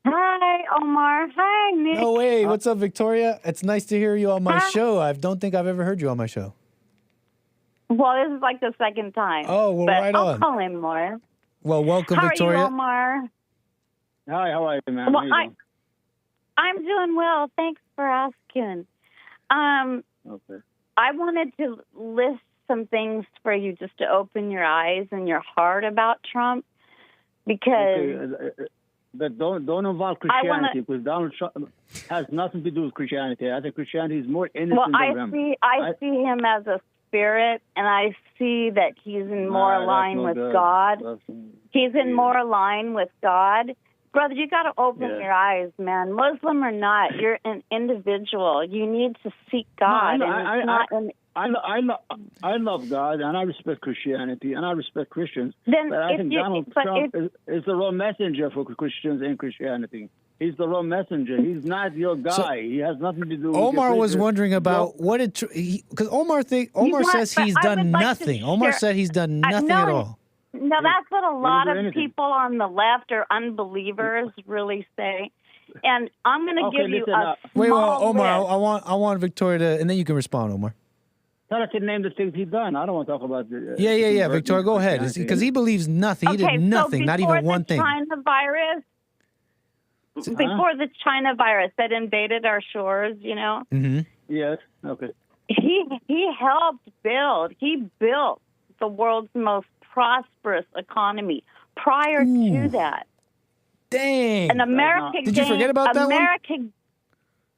Hi, Omar. Hi, Nick. No way. What's up, Victoria? It's nice to hear you on my show. I don't think I've ever heard you on my show. Well, this is like the second time. Oh, well, but right I'll on. call in more. Well, welcome, how Victoria. How are you, Omar? Hi, how are you, man? Well, I'm doing well. Thanks for asking. Okay. I wanted to list some things for you just to open your eyes and your heart about Trump, because... Okay. But don't involve Christianity, because Donald Trump has nothing to do with Christianity. I think Christianity is more innocent than him. I see him as a spirit, and I see that he's in more line with God. He's in more line with God. Brother, you got to open your eyes, man. Muslim or not, you're an individual. You need to seek God. I love God, and I respect Christianity, and I respect Christians. Then but I think Donald Trump is the wrong messenger for Christians and Christianity. He's the wrong messenger. He's not your guy. So, he has nothing to do with Omar was wondering about what did... Because Omar says he's done nothing. Omar said he's done nothing at all. No, that's what a lot of people on the left or unbelievers really say. And I'm going to give you a wait, Omar, I want Victoria to... And then you can respond, Omar. Tell us to name the things he's done. I don't want to talk about the... Yeah. Victoria, go ahead. Because he believes nothing. He did nothing, not even one thing. Before the China virus that invaded our shores, you know? Mm-hmm. Yes, okay. He helped build. He built the world's most prosperous economy prior to that. Dang. And America Did you forget about that one?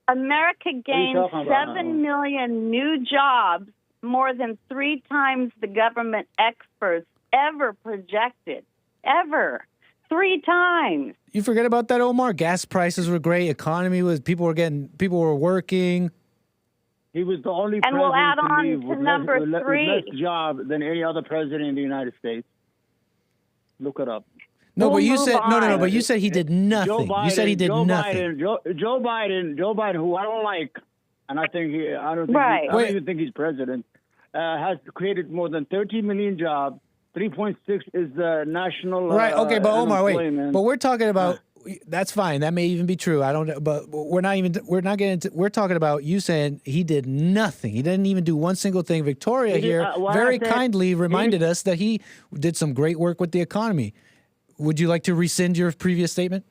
America gained 7 million new jobs, more than 3 times the government experts ever projected. Ever. 3 times. You forget about that, Omar? Gas prices were great. Economy was, people were working. He was the only president we'll add on to number 3. With less job than any other president in the United States. Look it up. No, but you said no. But you said he did nothing. Biden, you said he did nothing. Joe Biden, who I don't like, and I don't even think he's president. Has created more than 13 million jobs. 3.6 is the national. Right. Okay, but Omar, wait. But we're talking about. That's fine. That may even be true. I don't. But we're not getting into. We're talking about you saying he did nothing. He didn't even do one single thing. Victoria here very kindly reminded us that he did some great work with the economy. Would you like to rescind your previous statement?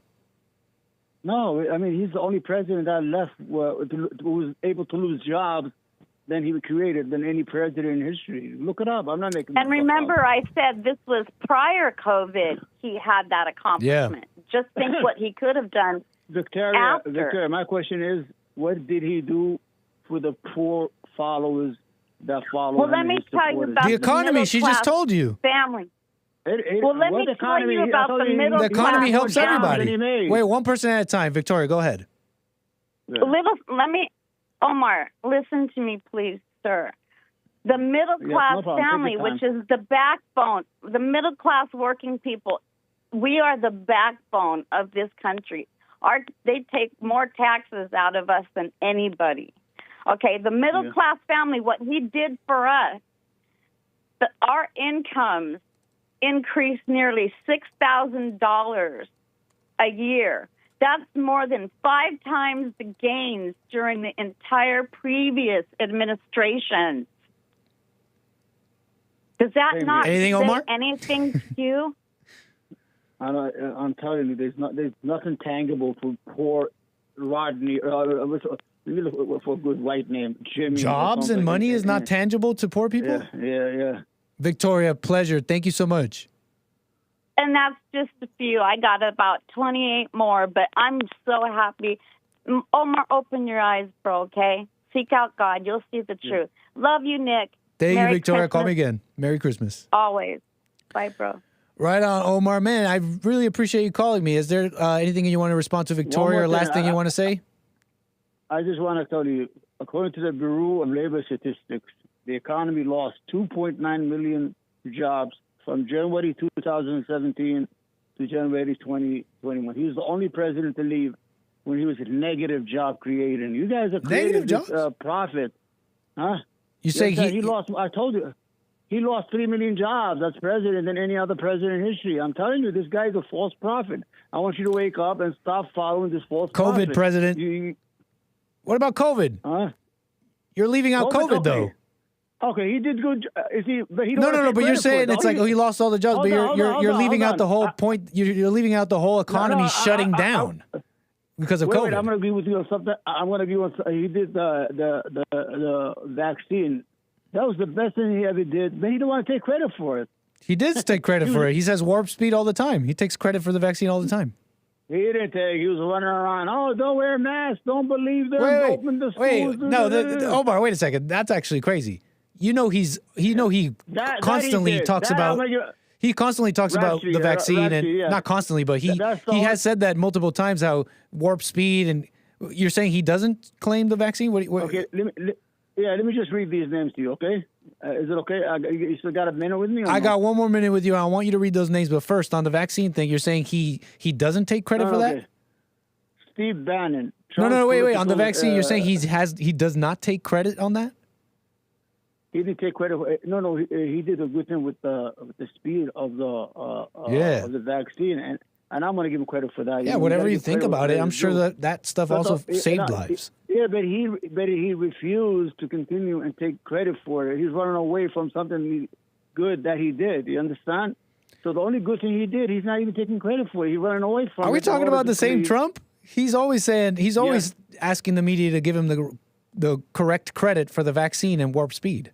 No, I mean, he's the only president that left who was able to lose jobs than he created than any president in history. Look it up. I'm not making. And remember, I said this was prior COVID. He had that accomplishment. Yeah. Just think what he could have done. Victoria, my question is, what did he do for the poor followers that follow him? Well, let me tell you about the economy. She just told you. Family. Well, let me tell you about the middle class. The economy helps everybody. Wait, one person at a time. Victoria, go ahead. Omar, listen to me, please, sir. The middle class family, which is the backbone, the middle class working people, we are the backbone of this country. They take more taxes out of us than anybody. Okay, the middle class family, what he did for us, our incomes increased nearly $6,000 a year. That's more than 5 times the gains during the entire previous administration. Does that not anything, say Omar? anything to you? I'm telling you, there's nothing tangible for poor Rodney. Let me look for a good white name. Jimmy. Jobs and money is not tangible to poor people? Yeah. Victoria, pleasure. Thank you so much. And that's just a few. I got about 28 more, but I'm so happy. Omar, open your eyes, bro, okay? Seek out God. You'll see the truth. Love you, Nick. Thank Merry you, Victoria. Christmas. Call me again. Merry Christmas. Always. Bye, bro. Right on, Omar. Man, I really appreciate you calling me. Is there anything you want to respond to Victoria or last thing you want to say? I just want to tell you, according to the Bureau of Labor Statistics, the economy lost 2.9 million jobs from January 2017 to January 2021. He was the only president to leave when he was a negative job creating. You guys are creating this profit. Huh? You say he lost, I told you, he lost 3 million jobs as president than any other president in history. I'm telling you, this guy's a false prophet. I want you to wake up and stop following this false prophet. COVID president. What about COVID? Huh? You're leaving out COVID though. Okay, he did good. But he no. But you're saying it's like, he lost all the jobs, but you're leaving out the whole point. You're leaving out the whole economy shutting down because of COVID. Wait, I'm going to agree with you on something. I'm going to agree on. He did the vaccine. That was the best thing he ever did, but he don't want to take credit for it. He did take credit for it. He says warp speed all the time. He takes credit for the vaccine all the time. He didn't take. He was running around. Oh, don't wear masks. Don't believe them. Open the schools. Omar, wait a second. That's actually crazy. He constantly talks about the vaccine and not constantly, but he has said that multiple times how warp speed, and you're saying he doesn't claim the vaccine? Okay, let me just read these names to you, okay? Is it okay? You still got a minute with me? I got 1 more minute with you. I want you to read those names, but first on the vaccine thing, you're saying he doesn't take credit for that? Steve Bannon. No, wait. On the vaccine, you're saying he does not take credit on that? He didn't take credit. No, he did a good thing with the speed of the vaccine, and I'm going to give him credit for that. Yeah, whatever you think about it, I'm sure that stuff also saved lives. Yeah, but he refused to continue and take credit for it. He's running away from something good that he did. You understand? So the only good thing he did, he's not even taking credit for it. He's running away from it. Are we talking about the same Trump? He's always asking the media to give him the correct credit for the vaccine and warp speed.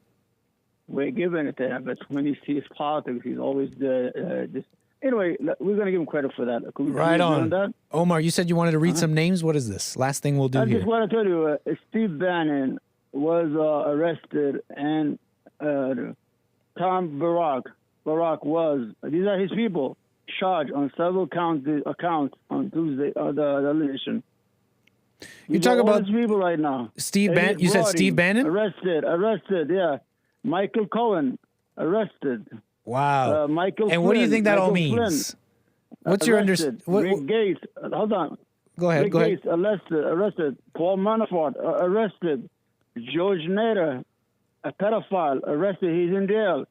We're giving it to him, but when he sees politics, he's always just... Anyway, we're going to give him credit for that. Right on. That? Omar, you said you wanted to read some names. What is this? Last thing we'll do here. I just want to tell you, Steve Bannon was arrested, and Tom Barack was... These are his people, charged on several accounts on Tuesday of the election. You talk about people right now. Steve Bannon? You said Steve Bannon? Arrested, yeah. Michael Cohen, arrested. Wow. Michael and what do you think that all means? What's your understanding? Rick Gates, hold on. Go ahead. Rick Gates, arrested. Paul Manafort, arrested. George Nader, a pedophile, arrested. He's in jail.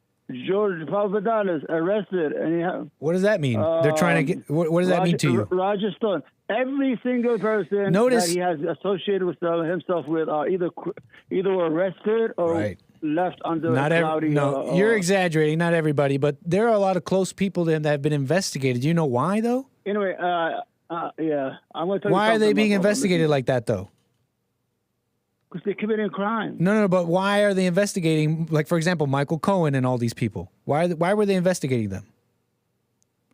George Papadopoulos, arrested. And what does that mean? They're trying to get. What does that mean to you? Roger Stone. Every single person that he has associated with himself with are either arrested or left under cloudy. You're exaggerating. Not everybody, but there are a lot of close people to him that have been investigated. Do you know why, though? Anyway, yeah, I'm going to tell you. Why are they being investigated like that, though? Because they're committing crime. No, but why are they investigating? Like, for example, Michael Cohen and all these people. Why were they investigating them?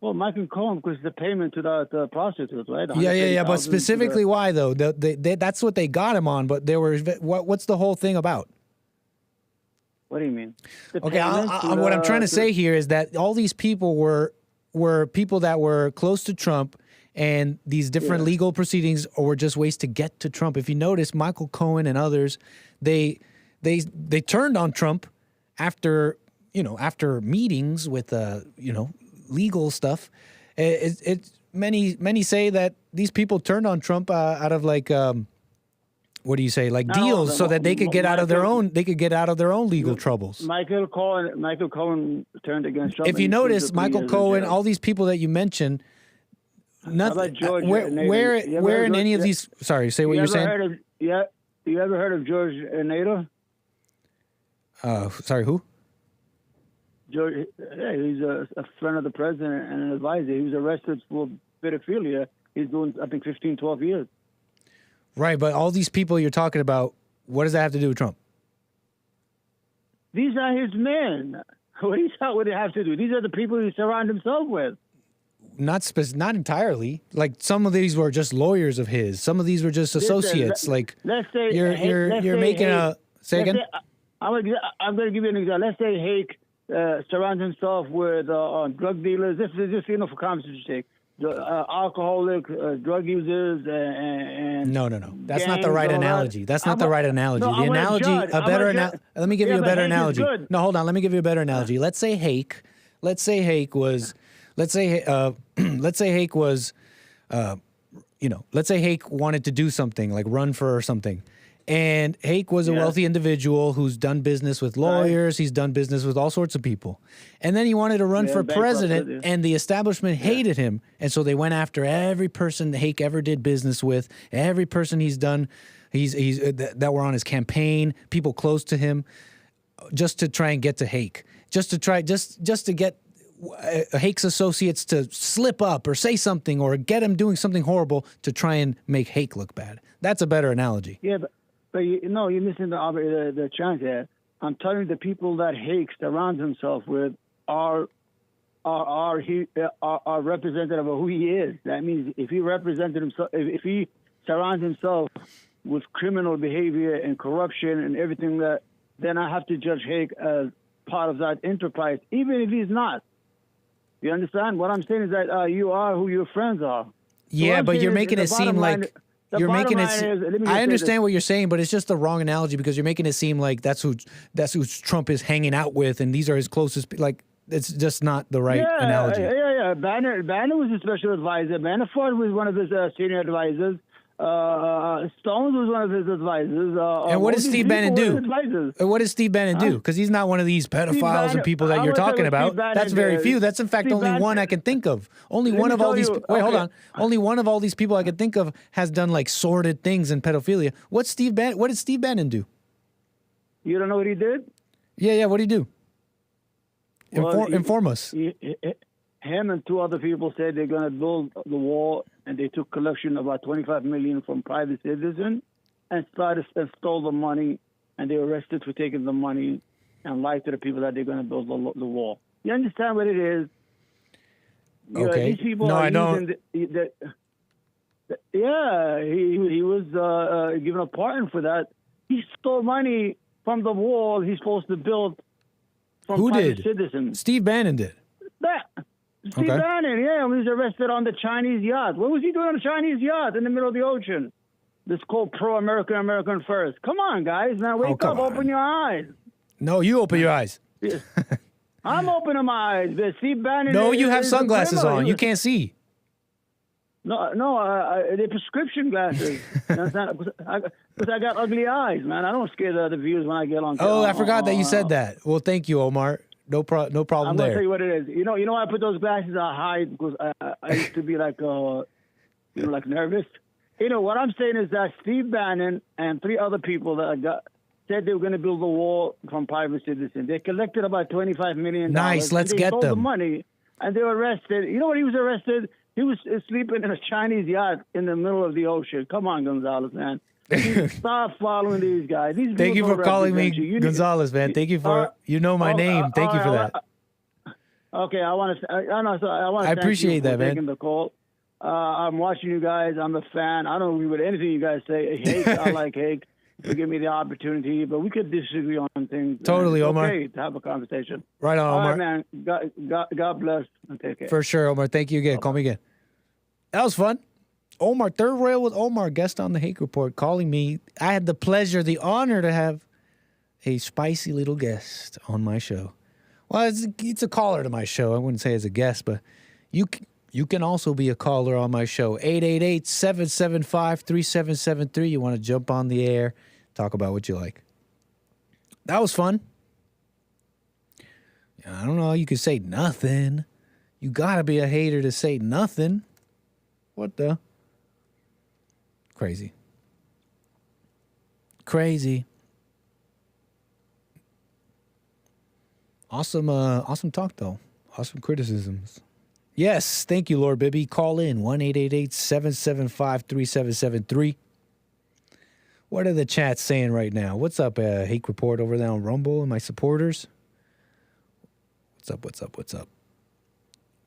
Well, Michael Cohen, because the payment to the prostitutes, right? Yeah. But specifically, why though? That's what they got him on. But there were what's the whole thing about? What do you mean? Okay, what I'm trying to say here is that all these people were people that were close to Trump, and these different legal proceedings were just ways to get to Trump. If you notice, Michael Cohen and others, they turned on Trump after meetings with legal stuff. Many say that these people turned on Trump out of what do you say, deals, so that they could get out of their own legal troubles. Michael Cohen turned against Trump. If you notice, Michael Cohen, all these people that you mentioned, Nothing. George Where in any of these? Sorry, say what you're saying. You ever heard of George Nader? Sorry, who? George. Yeah, he's a friend of the president and an advisor. He was arrested for pedophilia. He's doing, I think, 15, 12 years. Right, but all these people you're talking about, what does that have to do with Trump? These are his men. What would it have to do? These are the people he surrounds himself with. Not entirely. Like some of these were just lawyers of his. Some of these were just associates. Let's say you're making a say again. I'm going to give you an example. Let's say Hake surrounds himself with drug dealers. This is just for conversation's sake. Alcoholic, drug users, and no. That's not the right analogy. That's not the right analogy. The analogy, let me give you a better analogy. No, hold on. Let me give you a better analogy. Let's say Hake wanted to do something like run for or something. And Hake was a wealthy individual who's done business with lawyers. He's done business with all sorts of people. And then he wanted to run for president, and the establishment hated him. And so they went after every person Hake ever did business with, every person he's done, that were on his campaign, people close to him, just to try and get to Hake, just to get Hake's associates to slip up or say something or get him doing something horrible to try and make Hake look bad. That's a better analogy. Yeah, but you're missing the chance here. I'm telling you, the people that Hake surrounds himself with are representative of who he is. That means if he surrounds himself with criminal behavior and corruption and everything then I have to judge Hake as part of that enterprise, even if he's not. You understand? What I'm saying is that you are who your friends are. Yeah, but you're making it seem like you're making it. I understand what you're saying, but it's just the wrong analogy because you're making it seem like that's who Trump is hanging out with, and these are his closest. Like it's just not the right analogy. Yeah. Banner was a special advisor. Manafort was one of his senior advisors. Stones was one of his advisors. And what does Steve Bannon do? What does Steve Bannon do? Because he's not one of these pedophiles and people that you're talking about. That's very few. That's in fact only one I can think of. Only one of all these. Wait, hold on. Only one of all these people I can think of has done like sordid things in pedophilia. What did Steve Bannon do? You don't know what he did? Yeah. What did he do? Inform us. Him and two other people said they're going to build the wall, and they took collection of about $25 million from private citizens and stole the money, and they were arrested for taking the money and lied to the people that they're going to build the wall. You understand what it is? Okay. These people no, are I don't. He was given a pardon for that. He stole money from the wall he's supposed to build from private citizens. Steve Bannon did. Steve Bannon, he was arrested on the Chinese yacht. What was he doing on a Chinese yacht in the middle of the ocean? This called pro-American, American first. Come on, guys. Now wake up, open your eyes. No, you open your eyes. I'm opening my eyes. Steve Bannon. No, you have sunglasses on. You can't see. No, they're prescription glasses. Because I got ugly eyes, man. I don't scare the other viewers when I get on. Oh, I forgot that you said that. Well, thank you, Omar. No problem I'm there. I'm going to tell you what it is. You know why I put those glasses? I hide because I used to be like nervous. What I'm saying is that Steve Bannon and three other people that said they were going to build a wall from private citizens. They collected about $25 million. Nice, let's get them. They stole the money, and they were arrested. You know what he was arrested? He was sleeping in a Chinese yacht in the middle of the ocean. Come on, Gonzalez, man. Stop following these guys. Thank you for calling me Gonzalez, man. Thank you for my name. Thank you for that. Okay, I appreciate that, man. Taking the call. I'm watching you guys. I'm a fan. I don't agree with anything you guys say. Hake, I like Hake. To give me the opportunity, but we could disagree on things. Totally, Omar. Okay, to have a conversation. Right on, Omar. All right, man. God bless and take care. For sure, Omar. Thank you again. Call me again. That was fun. Omar, Third Rail with Omar, guest on the Hake Report, calling me. I had the pleasure, the honor to have a spicy little guest on my show. Well, it's a caller to my show. I wouldn't say as a guest, but you can also be a caller on my show. 888-775-3773. You want to jump on the air, talk about what you like. That was fun. I don't know. You could say nothing. You got to be a hater to say nothing. What the? Crazy. Crazy. Awesome talk, though. Awesome criticisms. Yes, thank you, Lord Bibby. Call in 1-888-775-3773. What are the chats saying right now? What's up, Hake Report over there on Rumble and my supporters? What's up?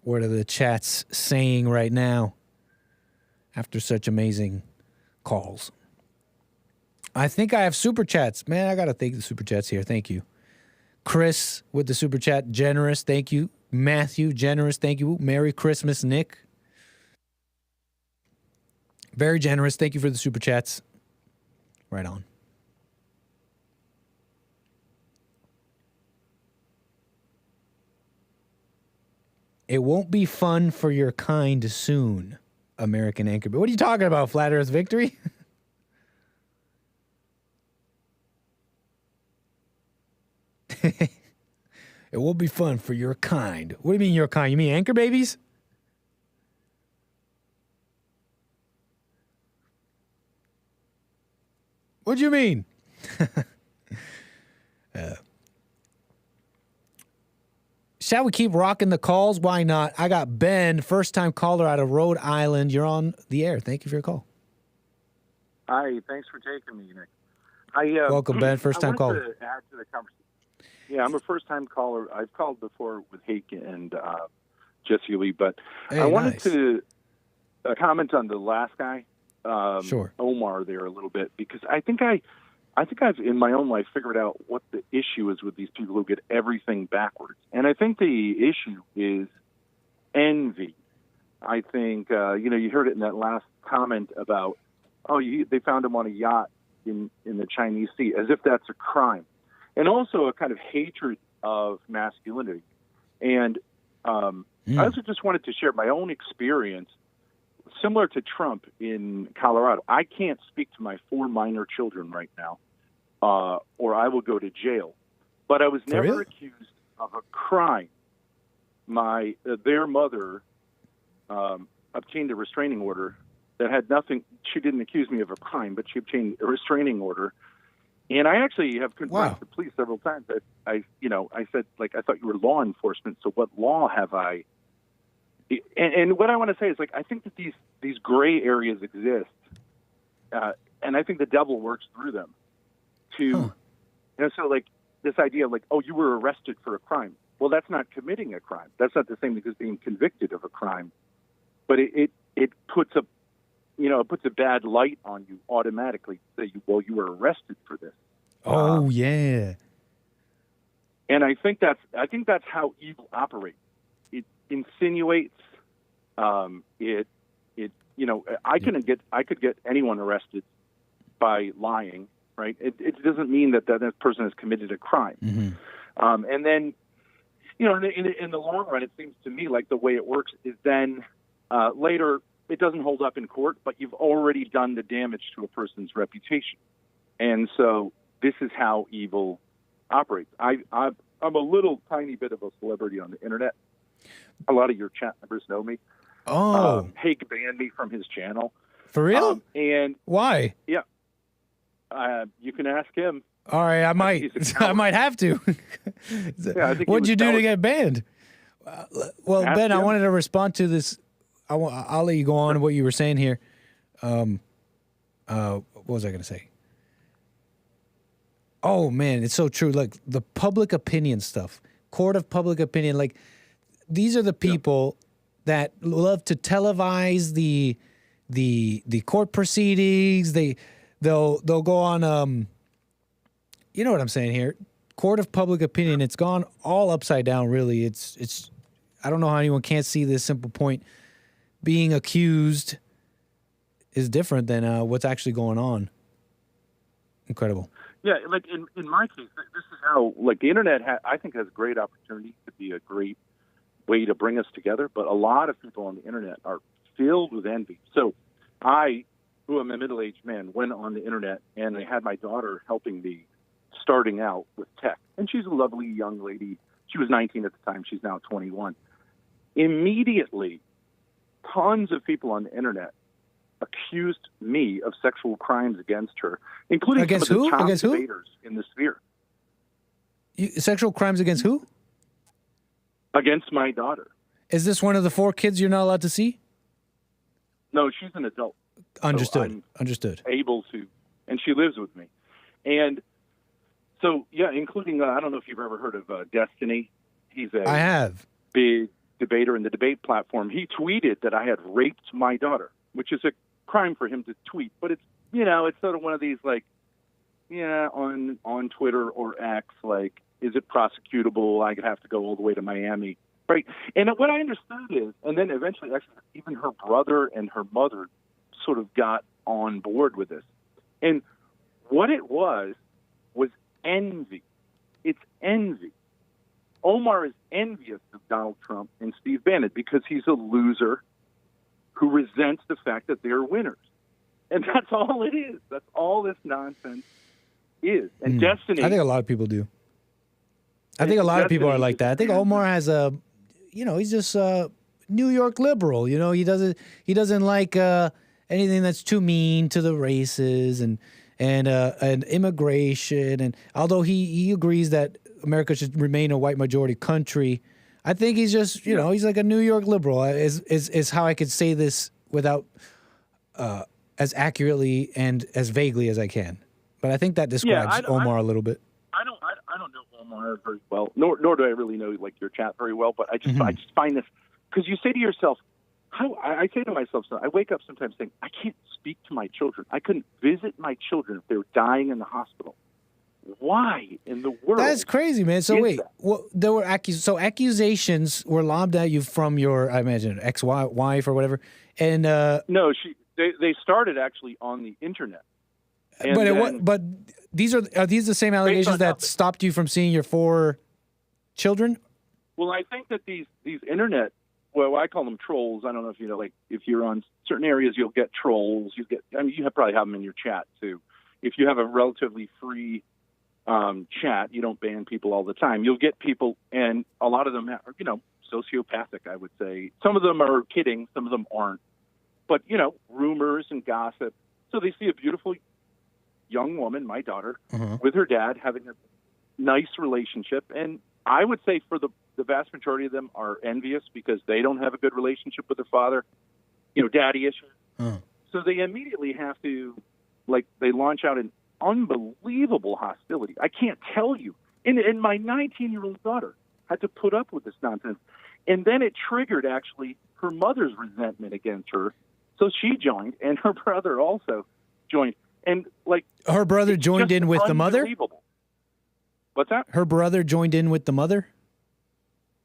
What are the chats saying right now after such amazing calls? I think I have super chats. Man, I got to thank the super chats here. Thank you. Chris with the super chat, generous. Thank you. Matthew, generous. Thank you. Merry Christmas, Nick. Very generous. Thank you for the super chats. Right on. It won't be fun for your kind soon, American Anchor. What are you talking about, Flat Earth Victory? It won't be fun for your kind. What do you mean your kind? You mean anchor babies? What do you mean? Shall we keep rocking the calls? Why not? I got Ben, first-time caller out of Rhode Island. You're on the air. Thank you for your call. Hi, thanks for taking me, Nick. Welcome, Ben, first-time caller. I wanted to add to the conversation. Yeah, I'm a first-time caller. I've called before with Hake and J.C. but hey, I wanted to comment on the last guy, sure, Omar, there a little bit, because I think I've in my own life figured out what the issue is with these people who get everything backwards, and I think the issue is envy. I think you heard it in that last comment about they found him on a yacht in the Chinese Sea, as if that's a crime. And also a kind of hatred of masculinity. And I also just wanted to share my own experience, similar to Trump in Colorado. I can't speak to my 4 minor children right now, or I will go to jail. But I was never accused of a crime. Their mother obtained a restraining order that had nothing. She didn't accuse me of a crime, but she obtained a restraining order. And I actually have confronted the police several times. That I said, I thought you were law enforcement, so what law have I? And what I want to say is, I think that these gray areas exist, and I think the devil works through them. So this idea of you were arrested for a crime. Well, that's not committing a crime. That's not the same as being convicted of a crime. But it puts a bad light on you automatically. Say, you were arrested for this. Oh yeah. And I think that's how evil operates. It insinuates. I could get anyone arrested by lying, right? It doesn't mean that person has committed a crime. Mm-hmm. And then, in the long run, it seems to me like the way it works is then later. It doesn't hold up in court, but you've already done the damage to a person's reputation. And so this is how evil operates. I'm a little tiny bit of a celebrity on the internet. A lot of your chat members know me. Oh. Hake banned me from his channel. For real? And why? Yeah. You can ask him. All right, I might have to. What'd you do to get banned? Well, ask Ben, him. I wanted to respond to this. I'll let you go on what you were saying here. What was I going to say? Oh, man, it's so true. Like the public opinion stuff, court of public opinion. Like these are the people that love to televise the court proceedings. They'll go on. You know what I'm saying here? Court of public opinion. It's gone all upside down. Really, it's. I don't know how anyone can't see this simple point. Being accused is different than what's actually going on. Incredible. Yeah, like in my case, this is how the internet I think has great opportunity to be a great way to bring us together. But a lot of people on the internet are filled with envy. So I, who am a middle-aged man, went on the internet and I had my daughter helping me starting out with tech. And she's a lovely young lady. She was 19 at the time. She's now 21. Immediately, tons of people on the internet accused me of sexual crimes against her, including against some of the who? top Against who? debaters in the sphere. Sexual crimes against who? Against my daughter. Is this one of the 4 kids you're not allowed to see? No, she's an adult. Understood. So I'm Understood. Able to, and she lives with me. And so, yeah, including, I don't know if you've ever heard of Destiny. He's I have. Big debater in the debate platform. He tweeted that I had raped my daughter, which is a crime for him to tweet. But it's, it's sort of one of these, like, on Twitter or X, like, is it prosecutable? I have to go all the way to Miami. Right. And what I understood is, and then eventually, actually, even her brother and her mother sort of got on board with this. And what it was envy. It's envy. Omar is envious of Donald Trump and Steve Bannon because he's a loser who resents the fact that they're winners. And that's all it is. That's all this nonsense is. And Destiny... I think a lot of people do. I think a lot of people are like that. I think Omar has he's just a New York liberal. He doesn't like anything that's too mean to the races and immigration. And although he agrees that America should remain a white majority country, I think he's just he's like a New York liberal. Is how I could say this without as accurately and as vaguely as I can. But I think that describes Omar a little bit. I don't know Omar very well, nor do I really know like your chat very well. But I just find this, because you say to yourself, I say to myself, I wake up sometimes saying, I can't speak to my children. I couldn't visit my children if they were dying in the hospital. Why in the world? That's crazy, man. So wait, there were accusations were lobbed at you from your, I imagine, ex-wife or whatever, and no, they started actually on the internet. But are these the same allegations that stopped you from seeing your 4 children? Well, I think that these internet, well, I call them trolls. I don't know if you know, like if you're on certain areas, you'll get trolls. You probably have them in your chat too. If you have a relatively free chat, you don't ban people all the time. You'll get people, and a lot of them are, sociopathic, I would say. Some of them are kidding, some of them aren't. But, rumors and gossip. So they see a beautiful young woman, my daughter, with her dad having a nice relationship. And I would say for the vast majority of them are envious because they don't have a good relationship with their father, daddy issues. So they immediately have to, they launch out an unbelievable hostility. I can't tell you. And my 19-year-old daughter had to put up with this nonsense. And then it triggered, actually, her mother's resentment against her. So she joined, and her brother also joined. And, her brother joined in with the mother? What's that? Her brother joined in with the mother?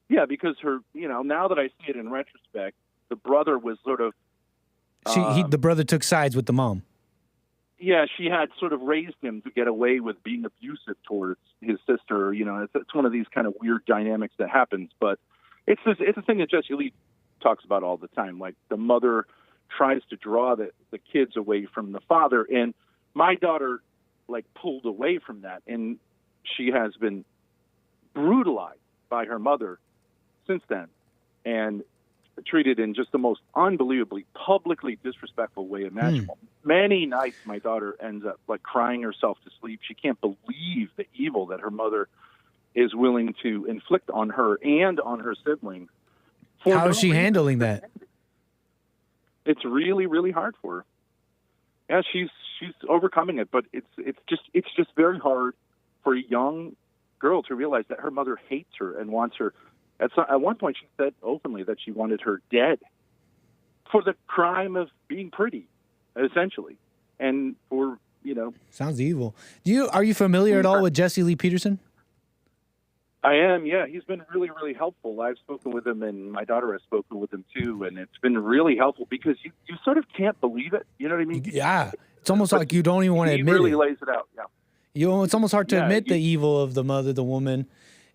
Yeah, because now that I see it in retrospect, the brother was sort of... the brother took sides with the mom. Yeah, she had sort of raised him to get away with being abusive towards his sister. It's one of these kind of weird dynamics that happens. But it's a thing that Jesse Lee talks about all the time. Like the mother tries to draw the kids away from the father, and my daughter pulled away from that, and she has been brutalized by her mother since then, and treated in just the most unbelievably publicly disrespectful way imaginable. Many nights my daughter ends up crying herself to sleep. She can't believe the evil that her mother is willing to inflict on her and on her siblings. How is she handling that? It's really, really hard for her. Yeah, she's overcoming it, but it's just very hard for a young girl to realize that her mother hates her and wants her. At one point, she said openly that she wanted her dead for the crime of being pretty, essentially, and for Sounds evil. Are you familiar at all with Jesse Lee Peterson? I am. Yeah, he's been really, really helpful. I've spoken with him, and my daughter has spoken with him too, and it's been really helpful because you sort of can't believe it. You know what I mean? Yeah, it's almost like you don't even want to admit it. He really lays it out. Yeah. It's almost hard to admit the evil of the mother, the woman,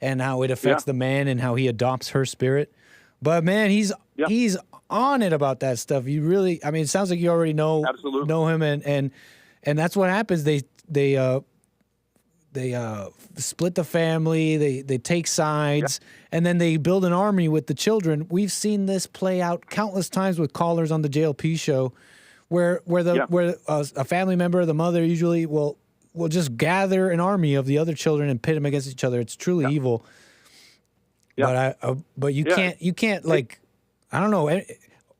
and how it affects the man and how he adopts her spirit. But man, he's on it about that stuff. You really, it sounds like you already know him, and that's what happens. They split the family. They take sides, and then they build an army with the children. We've seen this play out countless times with callers on the JLP show, where a family member, the mother usually will just gather an army of the other children and pit them against each other. It's truly evil. Yeah. But you can't like, I don't know.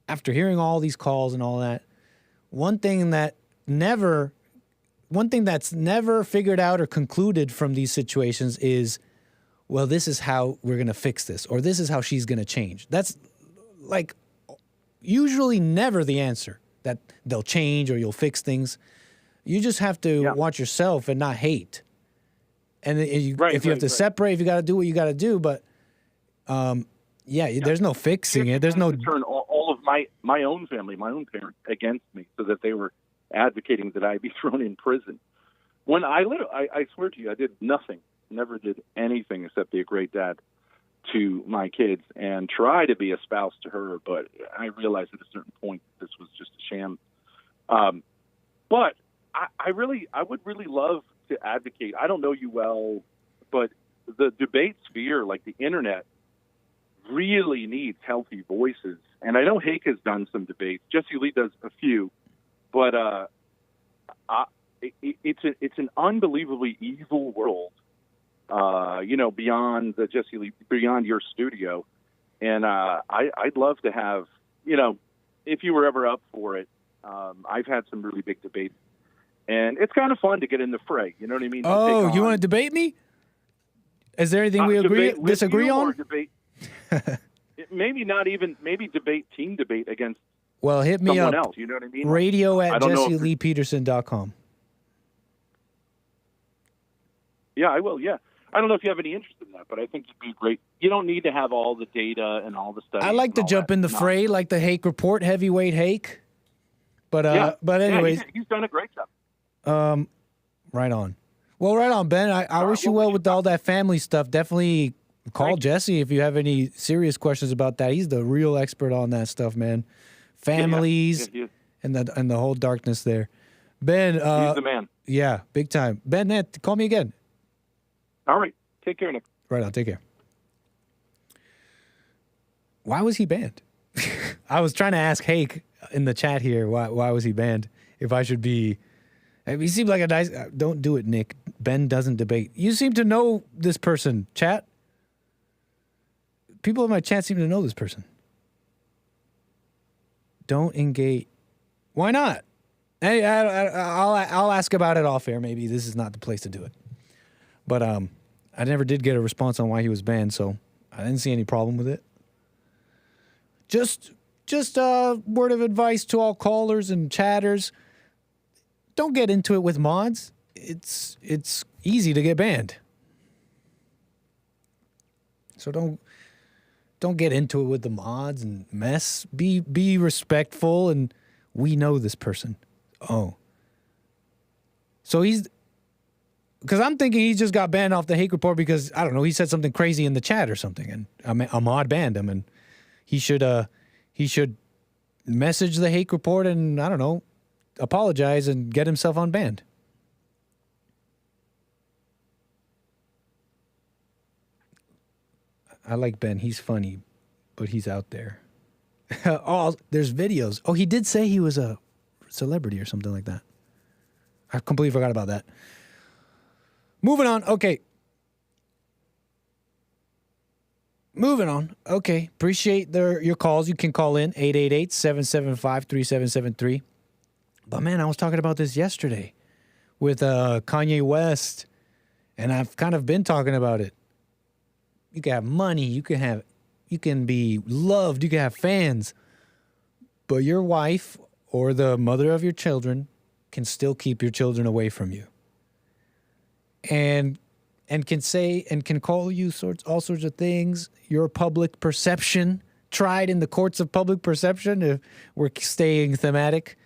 After hearing all these calls and all that, one thing that's never figured out or concluded from these situations is, well, this is how we're going to fix this, or this is how she's going to change. That's like usually never the answer, that they'll change or you'll fix things. You just have to watch yourself and not hate. And if you have to separate, if you got to do what you got to do, but there's no fixing it. There's no turn all of my own family, my own parents against me, so that they were advocating that I be thrown in prison. When I swear to you, I did nothing, never did anything except be a great dad to my kids and try to be a spouse to her. But I realized at a certain point this was just a sham. But I would really love to advocate. I don't know you well, but the debate sphere, like the internet, really needs healthy voices. And I know Hake has done some debates. Jesse Lee does a few, but it's an unbelievably evil world, beyond the Jesse Lee, beyond your studio. And I'd love to have, if you were ever up for it, I've had some really big debates. And it's kind of fun to get in the fray. You know what I mean? Oh, you want to debate me? Is there anything we disagree on? Debate, maybe team debate against hit me someone up. else. You know what I mean? radio@JesseLeePeterson.com. Yeah, I will. Yeah. I don't know if you have any interest in that, but I think it'd be great. You don't need to have all the data and all the stuff. I like to jump in the fray, like the Hake Report, heavyweight Hake. But anyways, he's done a great job. Right on. Well, right on, Ben. I wish you well with all that family stuff. Definitely call Jesse if you have any serious questions about that. He's the real expert on that stuff, man. Families and the whole darkness there. Ben, he's the man. Yeah, big time. Ben, call me again. All right. Take care, Nick. Right on. Take care. Why was he banned? I was trying to ask Hake in the chat here, why was he banned? If I should be... He seemed like a nice... Don't do it, Nick. Ben doesn't debate. You seem to know this person, chat. People in my chat seem to know this person. Don't engage. Why not? Hey, I'll ask about it off air. Maybe this is not the place to do it. But I never did get a response on why he was banned, so I didn't see any problem with it. Just a word of advice to all callers and chatters. Don't get into it with mods. It's easy to get banned. So don't get into it with the mods and mess. Be respectful, and we know this person. Oh. So because I'm thinking he just got banned off the Hake Report because, I don't know, he said something crazy in the chat or something, and a mod banned him, and he should message the Hake Report and, I don't know, apologize and get himself unbanned. I like Ben. He's funny, but he's out there. There's videos. Oh, he did say he was a celebrity or something like that. I completely forgot about that. Moving on. Okay. Moving on. Okay. Appreciate your calls. You can call in 888-775-3773. But man, I was talking about this yesterday with Kanye West, and I've kind of been talking about it. You can have money, you can be loved, you can have fans, but your wife or the mother of your children can still keep your children away from you. And can say and can call you all sorts of things. Your public perception, tried in the courts of public perception, if we're staying thematic.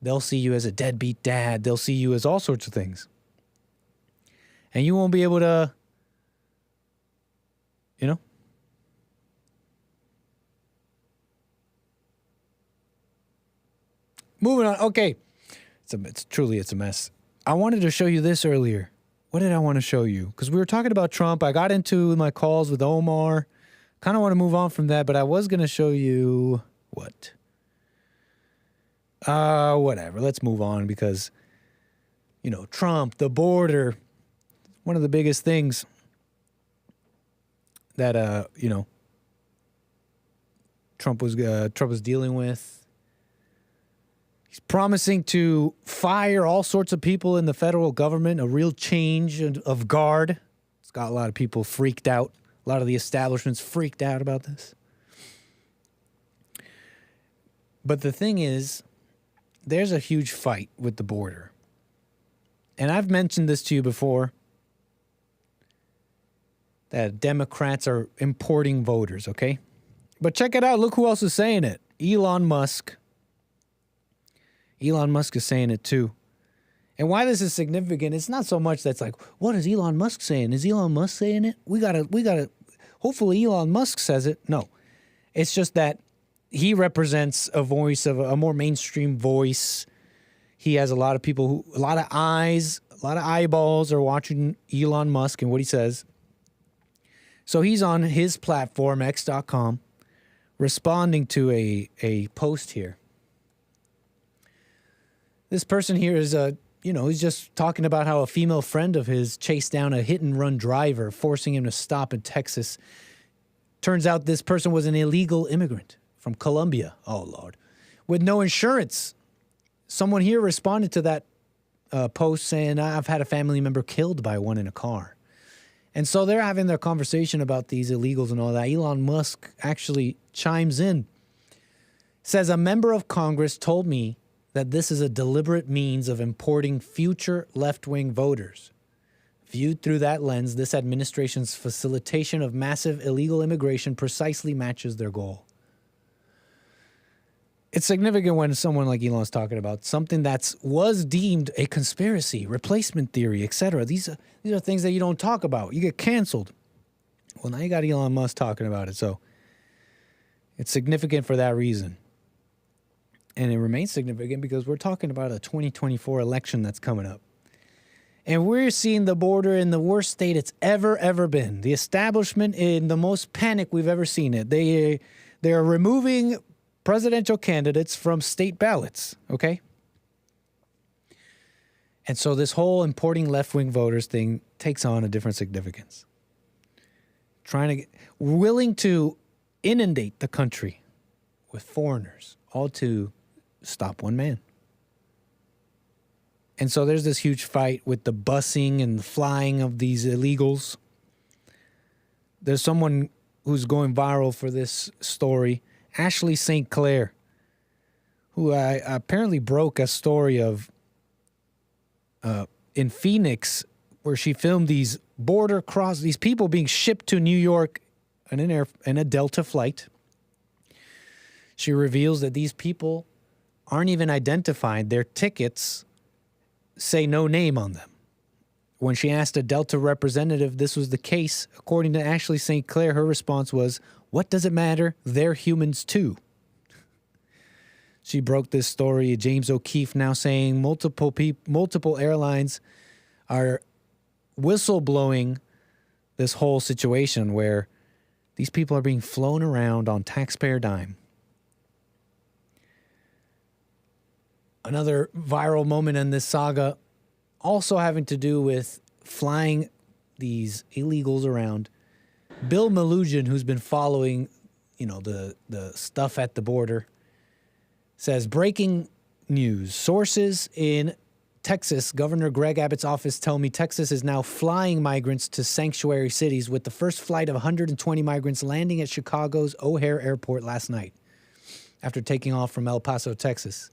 They'll see you as a deadbeat dad. They'll see you as all sorts of things. And you won't be able to, Moving on. Okay. It's a mess. I wanted to show you this earlier. what did I want to show you? Because we were talking about Trump. I got into my calls with Omar. Kind of want to move on from that, but I was going to show you what? Whatever. Let's move on because, you know, Trump, the border, one of the biggest things that, you know, Trump was dealing with. He's promising to fire all sorts of people in the federal government, a real change of guard. It's got a lot of people freaked out. A lot of the establishments freaked out about this. But the thing is, there's a huge fight with the border. And I've mentioned this to you before, that Democrats are importing voters, okay? But check it out. Look who else is saying it. Elon Musk. Elon Musk is saying it too. And why this is significant, it's not so much that's like, what is Elon Musk saying? Is Elon Musk saying it? We gotta, hopefully Elon Musk says it. No. It's just that he represents a voice of a more mainstream voice. He has a lot of people a lot of eyes, a lot of eyeballs are watching Elon Musk and what he says. So he's on his platform, X.com, responding to a post here. This person here is he's just talking about how a female friend of his chased down a hit-and-run driver, forcing him to stop in Texas. Turns out this person was an illegal immigrant from Colombia. Oh, Lord. With no insurance. Someone here responded to that post saying, I've had a family member killed by one in a car. And so they're having their conversation about these illegals and all that. Elon Musk actually chimes in. Says, a member of Congress told me that this is a deliberate means of importing future left-wing voters. Viewed through that lens, this administration's facilitation of massive illegal immigration precisely matches their goal. It's significant when someone like Elon's talking about something that was deemed a conspiracy, replacement theory, etc. These are things that you don't talk about. You get canceled. Well, now you got Elon Musk talking about it, so it's significant for that reason. And it remains significant because we're talking about a 2024 election that's coming up. And we're seeing the border in the worst state it's ever been. The establishment in the most panic we've ever seen it. They are removing presidential candidates from state ballots, okay? And so this whole importing left-wing voters thing takes on a different significance. Willing to inundate the country with foreigners, all to stop one man. And so there's this huge fight with the busing and the flying of these illegals. There's someone who's going viral for this story, Ashley St. Clair, who apparently broke a story of in Phoenix where she filmed these these people being shipped to New York in a Delta flight. She reveals that these people aren't even identified. Their tickets say no name on them. When she asked a Delta representative if this was the case, according to Ashley St. Clair, her response was, what does it matter? They're humans too. She broke this story. James O'Keefe now saying multiple airlines are whistleblowing this whole situation where these people are being flown around on taxpayer dime. Another viral moment in this saga also having to do with flying these illegals around. Bill Melugin, who's been following, the stuff at the border, says, breaking news. Sources in Texas, Governor Greg Abbott's office tell me Texas is now flying migrants to sanctuary cities, with the first flight of 120 migrants landing at Chicago's O'Hare Airport last night after taking off from El Paso, Texas.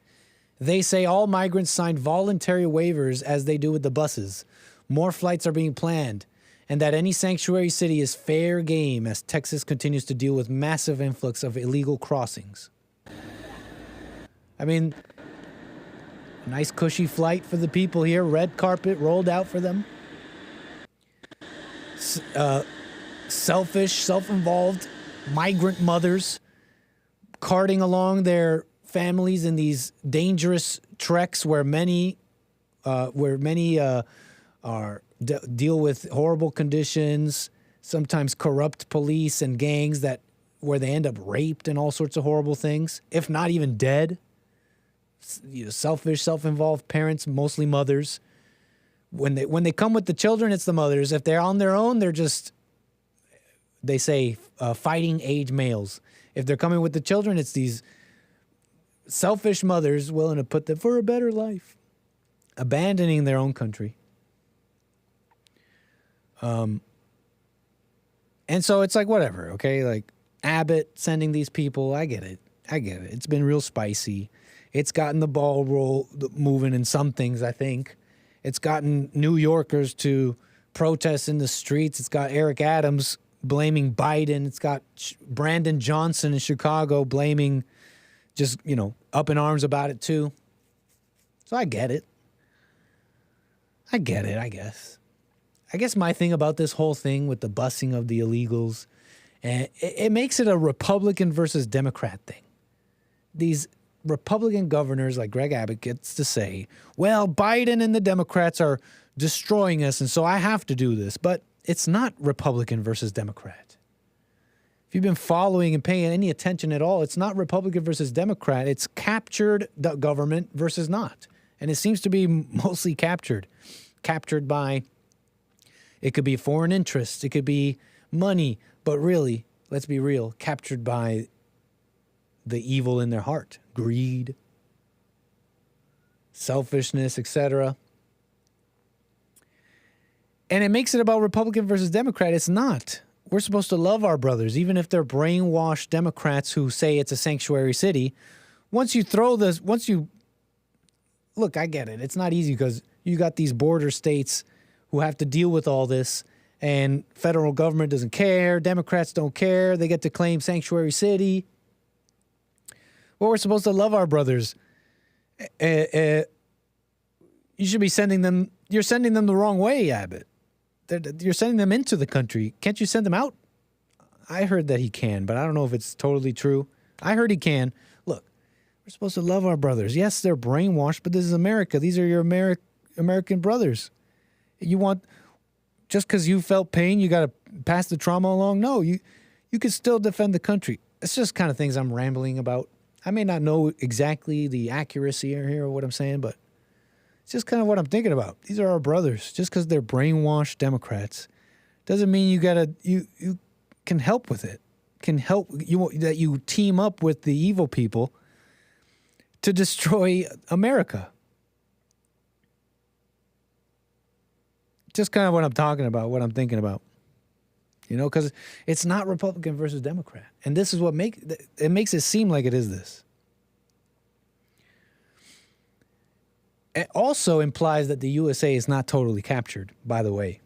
They say all migrants signed voluntary waivers as they do with the buses. More flights are being planned, and that any sanctuary city is fair game as Texas continues to deal with massive influx of illegal crossings. I mean, a nice cushy flight for the people here. Red carpet rolled out for them. Selfish, self-involved migrant mothers carting along their families in these dangerous treks where many are deal with horrible conditions, sometimes corrupt police and gangs where they end up raped and all sorts of horrible things, if not even dead. Selfish, self-involved parents, mostly mothers. When they come with the children, it's the mothers. If they're on their own, they say fighting age males. If they're coming with the children, it's these selfish mothers willing to put them for a better life, abandoning their own country. And so it's like, whatever, okay? Like Abbott sending these people, I get it. It's been real spicy. It's gotten the ball moving in some things, I think. It's gotten New Yorkers to protest in the streets. It's got Eric Adams blaming Biden. It's got Brandon Johnson in Chicago blaming, just, up in arms about it too. So I get it, I guess. I guess my thing about this whole thing with the busing of the illegals, it makes it a Republican versus Democrat thing. These Republican governors like Greg Abbott gets to say, well, Biden and the Democrats are destroying us, and so I have to do this. But it's not Republican versus Democrat. If you've been following and paying any attention at all, it's not Republican versus Democrat. It's captured the government versus not. And it seems to be mostly captured by, it could be foreign interests, it could be money, but really, let's be real, captured by the evil in their heart, greed, selfishness, etc. And it makes it about Republican versus Democrat. It's not. We're supposed to love our brothers, even if they're brainwashed Democrats who say it's a sanctuary city. Look, I get it. It's not easy because you got these border states who have to deal with all this, and federal government doesn't care. Democrats don't care. They get to claim sanctuary city. Well, we're supposed to love our brothers. You should be you're sending them the wrong way, Abbott. You're sending them into the country. Can't you send them out? I heard that he can, but I don't know if it's totally true. I heard he can. Look, we're supposed to love our brothers. Yes, they're brainwashed, but this is America. These are your American brothers. Just because you felt pain, you got to pass the trauma along? No, you could still defend the country. It's just kind of things I'm rambling about. I may not know exactly the accuracy here of what I'm saying, but it's just kind of what I'm thinking about. These are our brothers. Just because they're brainwashed Democrats doesn't mean you can help with it. Can help that you team up with the evil people to destroy America. Just kind of what I'm talking about, what I'm thinking about. Because it's not Republican versus Democrat. And this is what makes it seem like it is this. It also implies that the USA is not totally captured, by the way.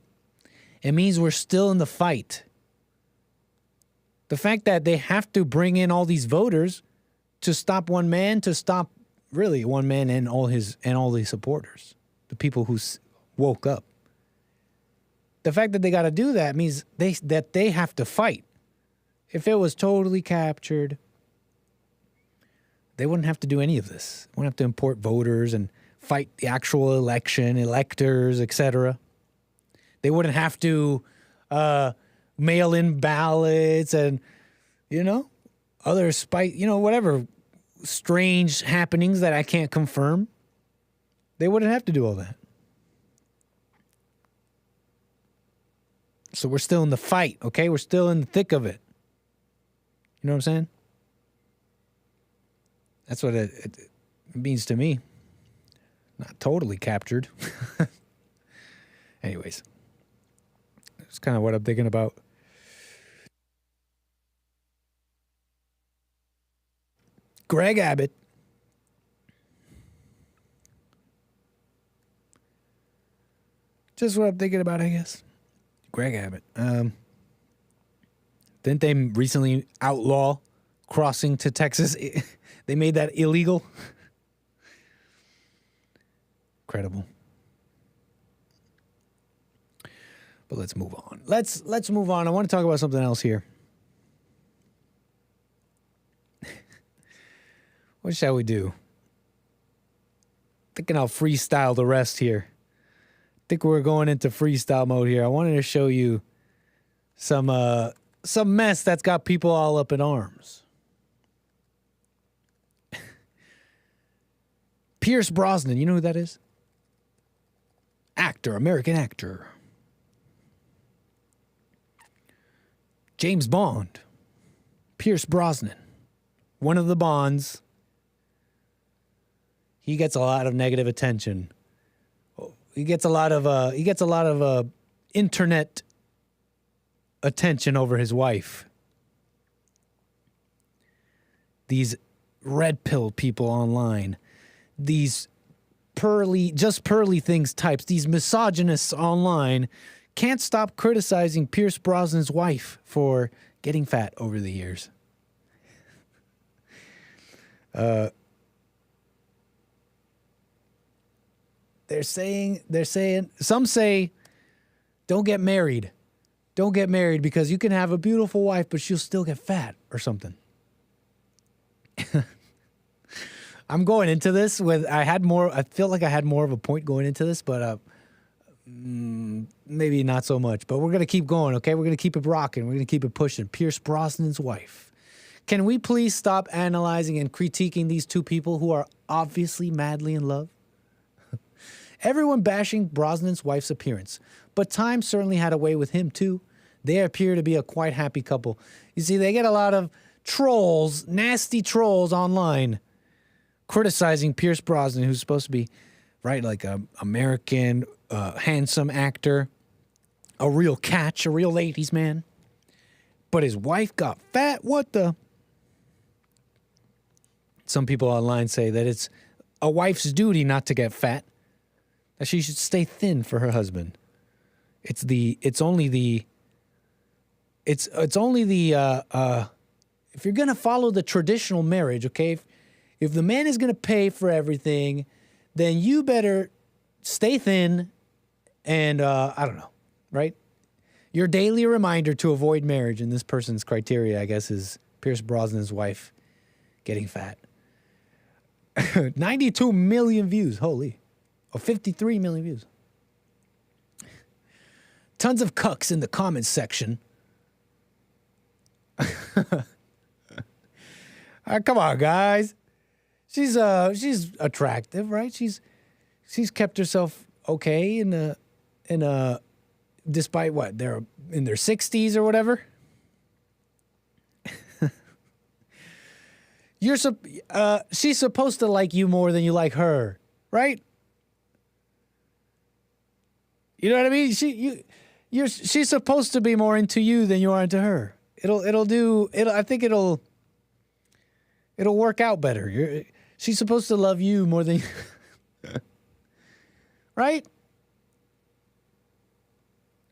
It means we're still in the fight. The fact that they have to bring in all these voters to stop one man, and all these supporters, the people who woke up. The fact that they got to do that means that they have to fight. If it was totally captured, they wouldn't have to do any of this. They wouldn't have to import voters and fight the actual election, electors, etc. They wouldn't have to mail in ballots and, other whatever strange happenings that I can't confirm. They wouldn't have to do all that. So we're still in the fight, okay? We're still in the thick of it. You know what I'm saying? That's what it means to me. Not totally captured. Anyways, that's kind of what I'm thinking about. Greg Abbott. Just what I'm thinking about, I guess. Greg Abbott. Didn't they recently outlaw crossing to Texas? They made that illegal. Incredible. But let's move on. Let's move on. I want to talk about something else here. What shall we do? Thinking I'll freestyle the rest here. think we're going into freestyle mode here. I wanted to show you some mess that's got people all up in arms. Pierce Brosnan, you know who that is? Actor, American actor. James Bond. Pierce Brosnan. One of the Bonds. He gets a lot of negative attention. He gets a lot of internet attention over his wife. These red pill people online, these pearly things types, these misogynists online can't stop criticizing Pierce Brosnan's wife for getting fat over the years. They're saying, some say, don't get married. Don't get married because you can have a beautiful wife, but she'll still get fat or something. I'm going into this I feel like I had more of a point going into this, but maybe not so much. But we're going to keep going, okay? We're going to keep it rocking. We're going to keep it pushing. Pierce Brosnan's wife. Can we please stop analyzing and critiquing these two people who are obviously madly in love? Everyone bashing Brosnan's wife's appearance, but time certainly had a way with him too. They appear to be a quite happy couple. You see, they get a lot of trolls, nasty trolls online, criticizing Pierce Brosnan, who's supposed to be, right, like an American handsome actor, a real catch, a real ladies' man. But his wife got fat. What the? Some people online say that it's a wife's duty not to get fat, that she should stay thin for her husband. It's only the if you're going to follow the traditional marriage, okay, if the man is going to pay for everything, then you better stay thin and, I don't know, right? Your daily reminder to avoid marriage, and this person's criteria, I guess, is Pierce Brosnan's wife getting fat. 92 million views, holy. Or 53 million views. Tons of cucks in the comments section. Come on, guys. She's attractive, right? She's kept herself okay despite what, they're in their 60s or whatever. She's supposed to like you more than you like her, right? You know what I mean? She's supposed to be more into you than you are into her. I think it'll work out better. She's supposed to love you more than right?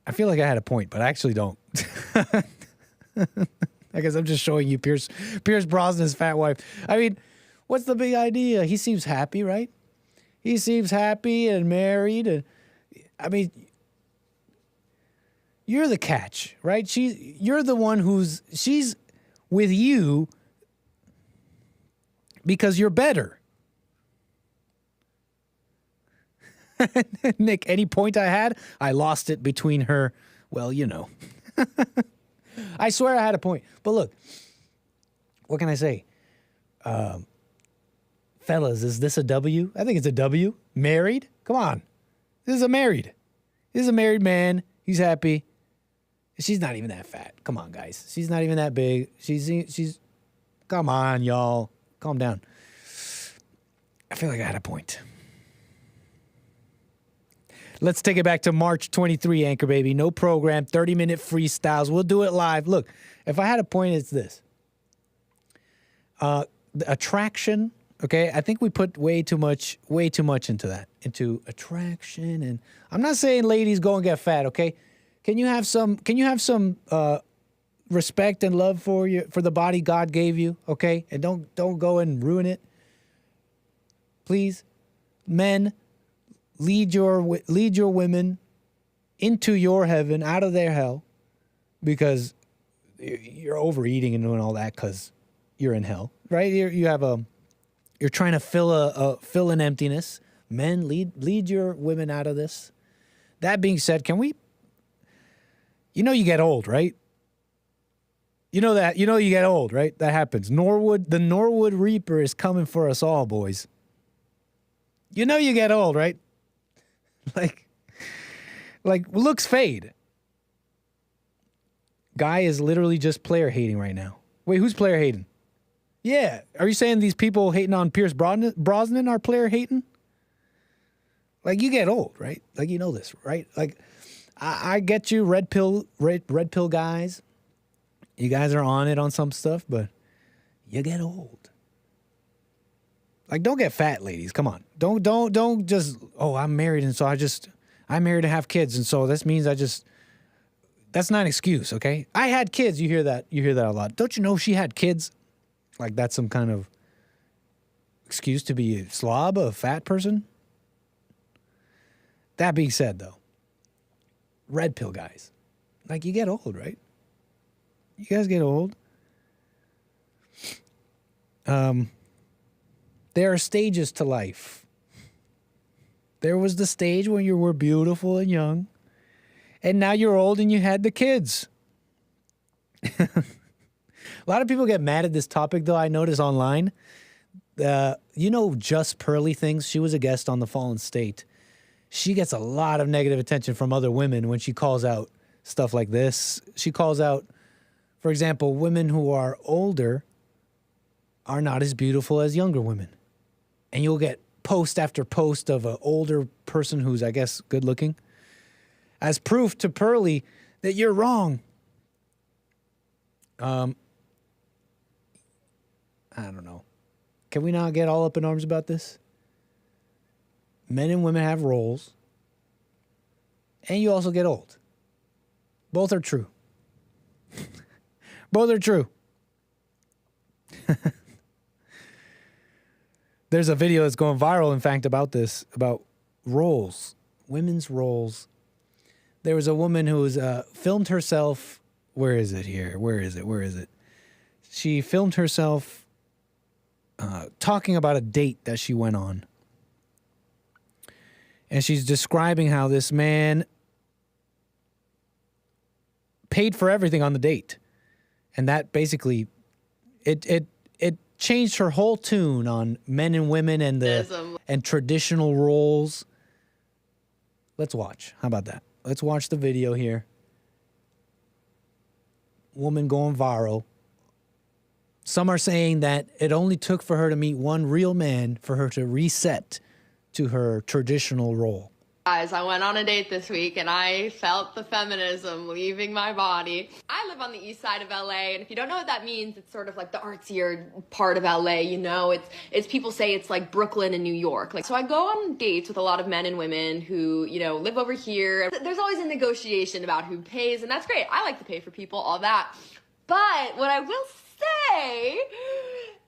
I feel like I had a point, but I actually don't. I guess I'm just showing you Pierce Brosnan's fat wife. I mean, what's the big idea? He seems happy, right? He seems happy and married. And I mean, you're the catch, right? You're the one she's with you because you're better. Nick, any point I had, I lost it between her. Well, you know. I swear I had a point. But look, what can I say? Fellas, is this a W? I think it's a W. Married? Come on. This is a married man. He's happy. She's not even that fat. Come on, guys. She's not even that big. She's come on, y'all. Calm down. I feel like I had a point. Let's take it back to March 23, Anchor Baby. No program, 30-minute freestyles. We'll do it live. Look, if I had a point, it's this. The attraction, okay? I think we put way too much into that, into attraction. And I'm not saying ladies go and get fat, okay? Can you have some respect and love for the body God gave you, okay? And don't go and ruin it. Please, men, lead your women into your heaven, out of their hell, because you're overeating and doing all that because you're in hell, right? You're trying to fill an emptiness. Men, lead your women out of this. That being said, can we... you get old, right? You know you get old, right? That happens. The Norwood Reaper is coming for us all, boys. You get old, right? Like looks fade. Guy is literally just player hating right now. Wait, who's player hating? Yeah. Are you saying these people hating on Pierce Brosnan are player hating? Like, you get old, right? Like, you know this, right? Like, I get you, red pill guys. You guys are on it on some stuff, but you get old. Like, don't get fat, ladies. Come on. Don't just, I'm married, and so I'm married to have kids, and so this means that's not an excuse, okay? I had kids. You hear that a lot. Don't you know she had kids? Like, that's some kind of excuse to be a slob, a fat person? That being said, though, red pill guys, like, you get old, right? You guys get old. There are stages to life. There was the stage when you were beautiful and young, and now you're old and you had the kids. A lot of people get mad at this topic, though, I notice online. Just Pearly Things. She was a guest on The Fallen State. She gets a lot of negative attention from other women when she calls out stuff like this. She calls out, for example, women who are older are not as beautiful as younger women. And you'll get post after post of an older person who's, I guess, good looking, as proof to Pearly that you're wrong. I don't know. Can we not get all up in arms about this? Men and women have roles, and you also get old. Both are true. Both are true. There's a video that's going viral, in fact, about this, about roles, women's roles. There was a woman who was filmed herself. Where is it here? Where is it? She filmed herself talking about a date that she went on. And she's describing how this man paid for everything on the date. And that basically, it changed her whole tune on men and women and traditional roles. Let's watch. How about that? Let's watch the video here. Woman going viral. Some are saying that it only took for her to meet one real man for her to reset to her traditional role. Guys, I went on a date this week and I felt the feminism leaving my body. I live on the east side of LA, and if you don't know what that means, it's sort of like the artsier part of LA, It's people say it's like Brooklyn and New York. So I go on dates with a lot of men and women who, live over here. There's always a negotiation about who pays, and that's great. I like to pay for people, all that. But what I will say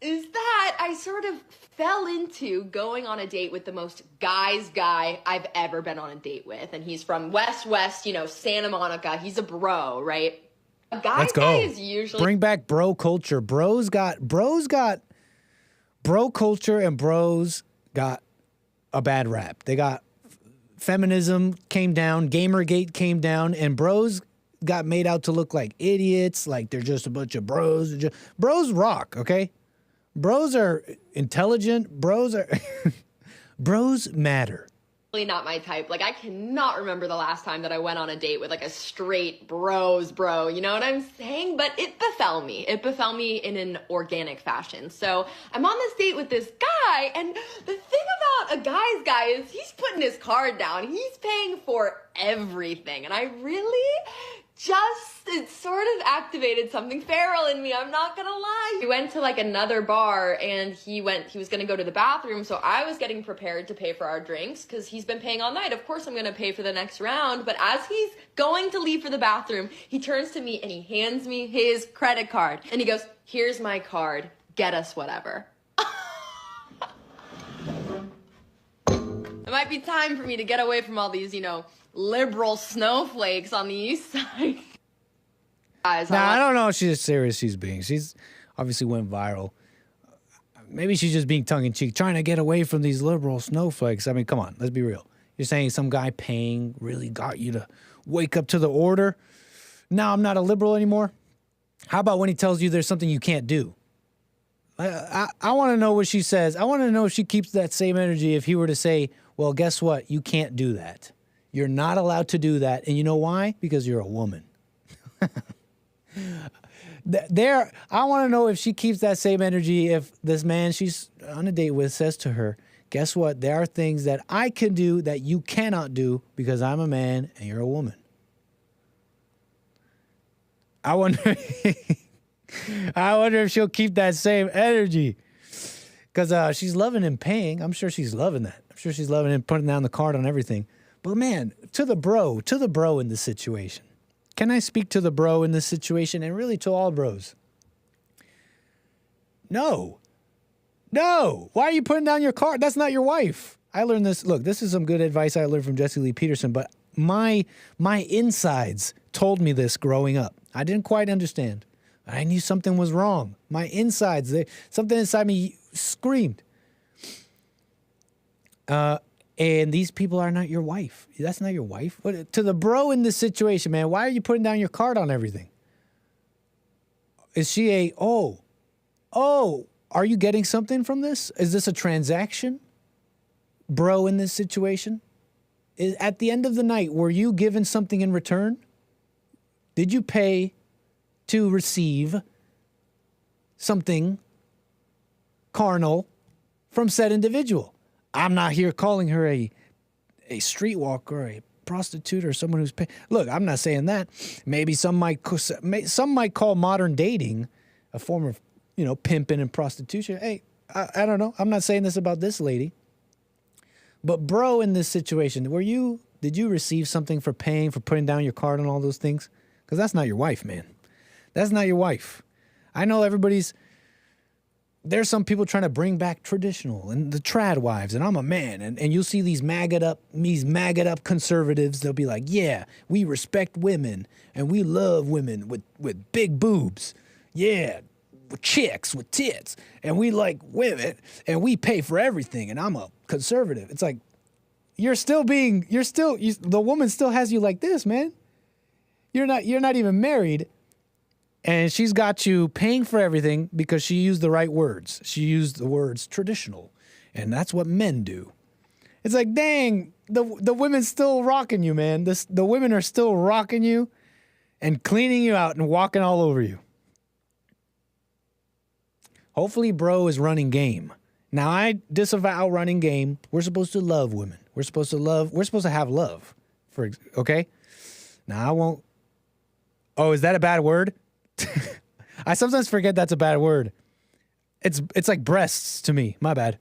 is that I sort of fell into going on a date with the most guy's guy I've ever been on a date with. And he's from West, Santa Monica. He's a bro, right? A guy's guy is usually... Bring back bro culture. Bros got bro culture, and bros got a bad rap. They got feminism came down, Gamergate came down, and bros got made out to look like idiots, like they're just a bunch of bros. Bros rock, okay? Bros are intelligent. Bros matter. Really not my type. I cannot remember the last time that I went on a date with a straight bro. You know what I'm saying? But it befell me. It befell me in an organic fashion. So I'm on this date with this guy, and the thing about a guy's guy is he's putting his card down. He's paying for everything. And I really it sort of activated something feral in me, I'm not gonna lie. We went to another bar, and he was gonna go to the bathroom, so I was getting prepared to pay for our drinks because he's been paying all night. Of course I'm gonna pay for the next round. But as he's going to leave for the bathroom, he turns to me and he hands me his credit card, and he goes, "Here's my card, get us whatever." It might be time for me to get away from all these, liberal snowflakes on the east side. Guys, I don't know if she's serious. She's obviously went viral. Maybe she's just being tongue-in-cheek, trying to get away from these liberal snowflakes. I mean, come on, let's be real. You're saying some guy paying really got you to wake up to the order. Now I'm not a liberal anymore. How about when he tells you there's something you can't do? I want to know what she says. I want to know if she keeps that same energy if he were to say, well, guess what? You can't do that. You're not allowed to do that. And you know why? Because you're a woman. I want to know if she keeps that same energy if this man she's on a date with says to her, guess what? There are things that I can do that you cannot do because I'm a man and you're a woman. I wonder if she'll keep that same energy because she's loving him paying. I'm sure she's loving that. I'm sure she's loving him putting down the card on everything. But man, to the bro in this situation. Can I speak to the bro in this situation and really to all bros? No. Why are you putting down your card? That's not your wife. I learned this. Look, this is some good advice I learned from Jesse Lee Peterson, but my insides told me this growing up. I didn't quite understand. I knew something was wrong. My insides, something inside me screamed. And these people are not your wife. That's not your wife. What, to the bro in this situation, man, why are you putting down your card on everything? Is she are you getting something from this? Is this a transaction? Bro in this situation? At the end of the night, were you given something in return? Did you pay to receive something carnal from said individual? I'm not here calling her a streetwalker, or a prostitute, or someone who's paying. Look, I'm not saying that. Maybe some might call modern dating a form of, pimping and prostitution. Hey, I don't know. I'm not saying this about this lady. But bro, in this situation, did you receive something for paying, for putting down your card and all those things? Because that's not your wife, man. That's not your wife. I know there's some people trying to bring back traditional and the trad wives, and I'm a man, and you'll see these maggot up conservatives. They'll be like, yeah, we respect women and we love women with big boobs. Yeah, with chicks with tits, and we like women and we pay for everything, and I'm a conservative. It's like the woman still has you like this, man. You're not even married. And she's got you paying for everything because she used the right words. She used the words traditional. And that's what men do. It's like, dang, the women's still rocking you, man. The women are still rocking you and cleaning you out and walking all over you. Hopefully, bro is running game. Now, I disavow running game. We're supposed to love women. We're supposed to have love. Okay? Now, I won't. Oh, is that a bad word? I sometimes forget that's a bad word. It's like breasts to me. My bad.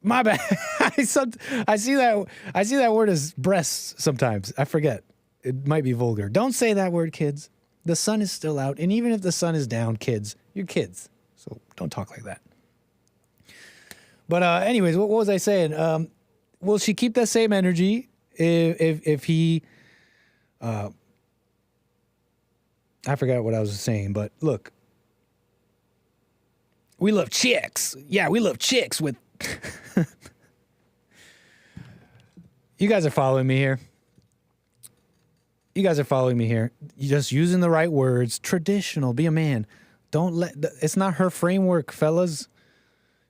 I see that word as breasts sometimes. I forget. It might be vulgar. Don't say that word, kids. The sun is still out, and even if the sun is down, kids, you're kids. So don't talk like that. But anyways, what was I saying? Will she keep that same energy if he I forgot what I was saying, but look. We love chicks. Yeah, we love chicks with... You guys are following me here. You're just using the right words. Traditional. Be a man. It's not her framework, fellas.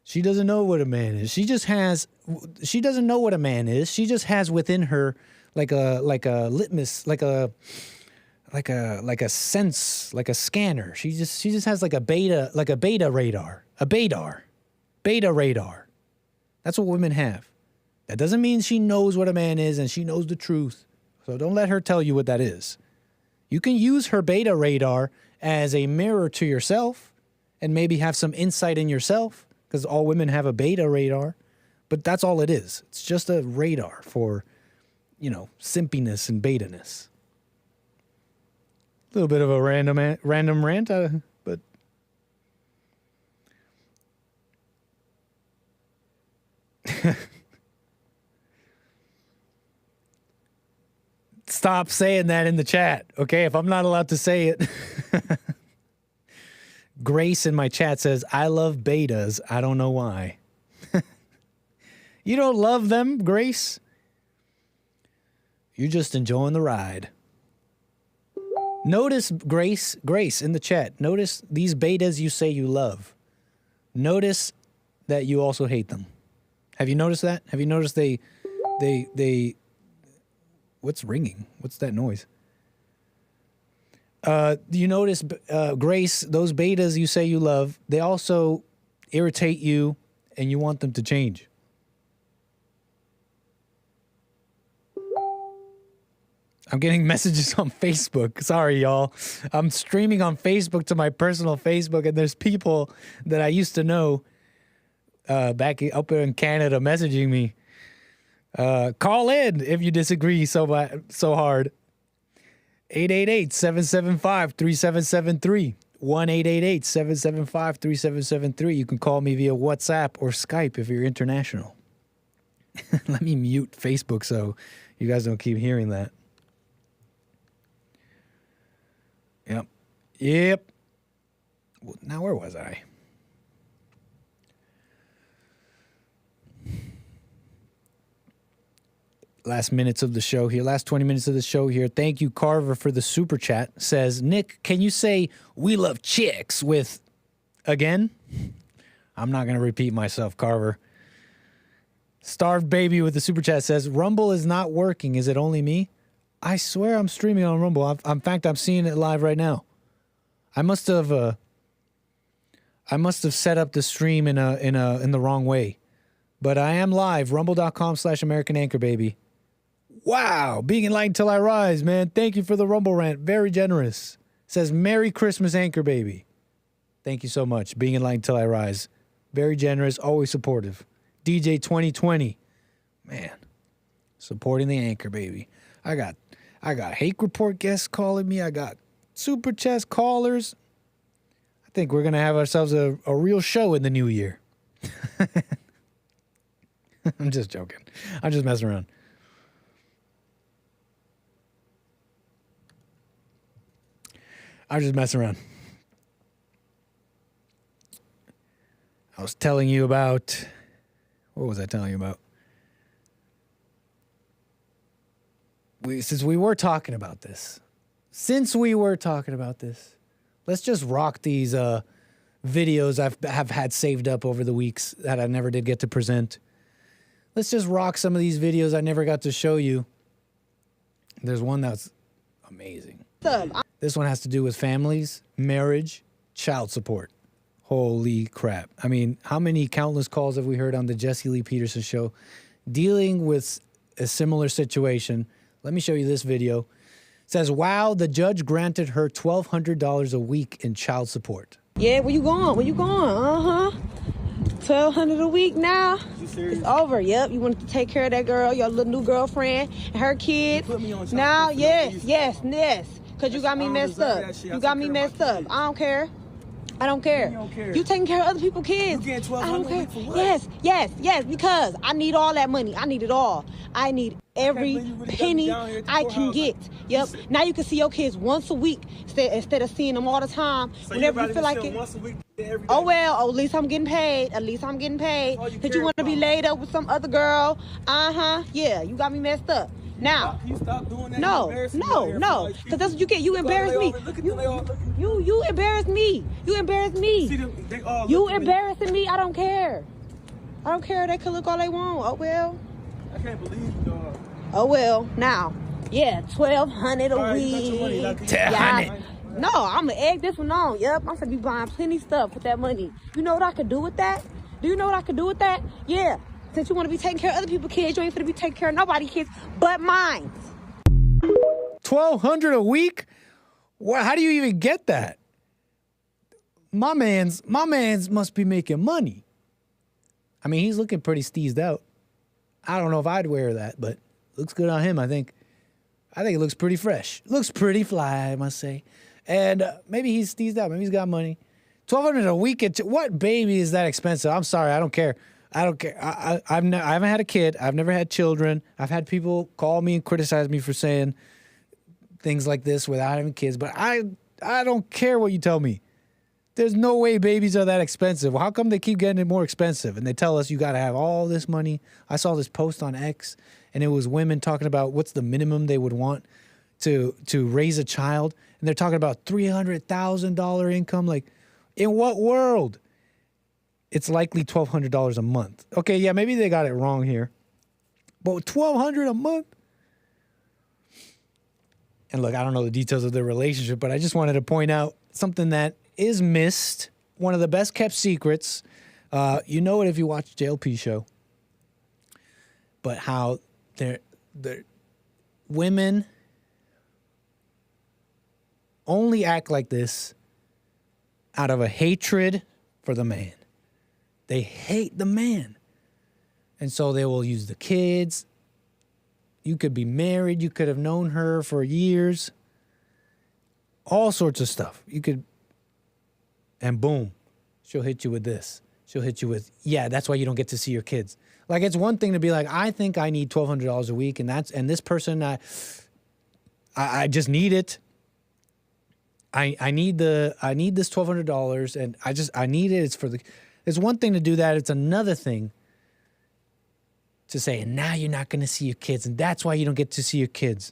She doesn't know what a man is. She doesn't know what a man is. She just has within her like a litmus, like a sense, like a scanner. She just has like a beta radar. Beta radar. That's what women have. That doesn't mean she knows what a man is and she knows the truth. So don't let her tell you what that is. You can use her beta radar as a mirror to yourself and maybe have some insight in yourself, because all women have a beta radar, but that's all it is. It's just a radar for, simpiness and beta-ness. A little bit of a random rant, but stop saying that in the chat, okay? If I'm not allowed to say it. Grace in my chat says, I love betas. I don't know why. You don't love them, Grace. You're just enjoying the ride. Notice, Grace in the chat. Notice these betas you say you love. Notice that you also hate them. Have you noticed that? Have you noticed they what's ringing? What's that noise? You notice, Grace, those betas you say you love, they also irritate you and you want them to change. I'm getting messages on Facebook. Sorry, y'all. I'm streaming on Facebook to my personal Facebook, and there's people that I used to know back up in Canada messaging me. Call in if you disagree so hard. 888-775-3773. 1-888-775-3773. You can call me via WhatsApp or Skype if you're international. Let me mute Facebook so you guys don't keep hearing that. Yep. Well, now, where was I? Last minutes of the show here. Last 20 minutes of the show here. Thank you, Carver, for the super chat. Says, Nick, can you say we love chicks with again? I'm not going to repeat myself, Carver. Starved Baby with the super chat says, Rumble is not working. Is it only me? I swear I'm streaming on Rumble. In fact, I'm seeing it live right now. I must have set up the stream in the wrong way. But I am live. Rumble.com/American Anchor Baby. Wow. Being enlightened till I rise, man. Thank you for the Rumble rant. Very generous. Says, Merry Christmas, Anchor Baby. Thank you so much. Being enlightened till I rise. Very generous. Always supportive. DJ 2020. Man. Supporting the Anchor Baby. I got Hake Report guests calling me. I got Super Chest callers. I think we're going to have ourselves a real show in the new year. I'm just joking. I'm just messing around. I'm just messing around. I was telling you about... What was I telling you about? Since we were talking about this, let's just rock these videos have had saved up over the weeks that I never did get to present. Let's just rock some of these videos I never got to show you. There's one that's amazing. This one has to do with families, marriage, child support. Holy crap. I mean, how many countless calls have we heard on the Jesse Lee Peterson show dealing with a similar situation? Let me show you this video. It says, wow, the judge granted her $1,200 a week in child support. Yeah, where you going? $1,200 a week now. It's over. Yep, you wanted to take care of that girl, your little new girlfriend, and her kids. Now, yes. Because you got me messed up. I don't care. You taking care of other people's kids. You getting $1,200 I don't care. For what? Yes, because I need all that money. I need it all. I need every penny I can get. Yep. Now you can see your kids once a week instead of seeing them all the time. So whenever you feel like it. Once a week, every day. Oh, well, at least I'm getting paid. Because you want to be laid up with some other girl. Yeah, you got me messed up. Now, can you stop doing that? No. Because that's what you get. You embarrass me. You embarrass me. You embarrassing me. I don't care. They can look all they want. Oh, well. I can't believe you, dog. Oh, well. Now, yeah, $1,200 a week. $1,200. No, I'm going to egg this one on. Yep, I'm going to be buying plenty stuff with that money. You know what I could do with that? Yeah. Since you want to be taking care of other people's kids, you ain't finna be taking care of nobody's kids but mine. $1,200 a week? What? How do you even get that? My man's must be making money. I mean, he's looking pretty steezed out. I don't know if I'd wear that, but looks good on him, I think. I think it looks pretty fresh. Looks pretty fly, I must say. And maybe he's steezed out. Maybe he's got money. $1,200 a week. What baby is that expensive? I'm sorry, I don't care. I haven't had a kid. I've never had children. I've had people call me and criticize me for saying things like this without having kids. But I don't care what you tell me. There's no way babies are that expensive. Well, how come they keep getting it more expensive? And they tell us you got to have all this money. I saw this post on X, and it was women talking about what's the minimum they would want to raise a child. And they're talking about $300,000 income. Like, in what world? It's likely $1,200 a month. Okay, yeah, maybe they got it wrong here. But $1,200 a month? And look, I don't know the details of their relationship, but I just wanted to point out something that is missed. One of the best kept secrets. You know it if you watch the JLP show. But how they're women only act like this out of a hatred for the man. They hate the man. And so they will use the kids. You could be married. You could have known her for years. All sorts of stuff. You could, and boom, she'll hit you with this. She'll hit you with, yeah, that's why you don't get to see your kids. Like, it's one thing to be like, I think I need $1,200 a week, and this person, I just need it. I need this $1,200, and I need it. It's one thing to do that. It's another thing to say, and now you're not going to see your kids, and that's why you don't get to see your kids.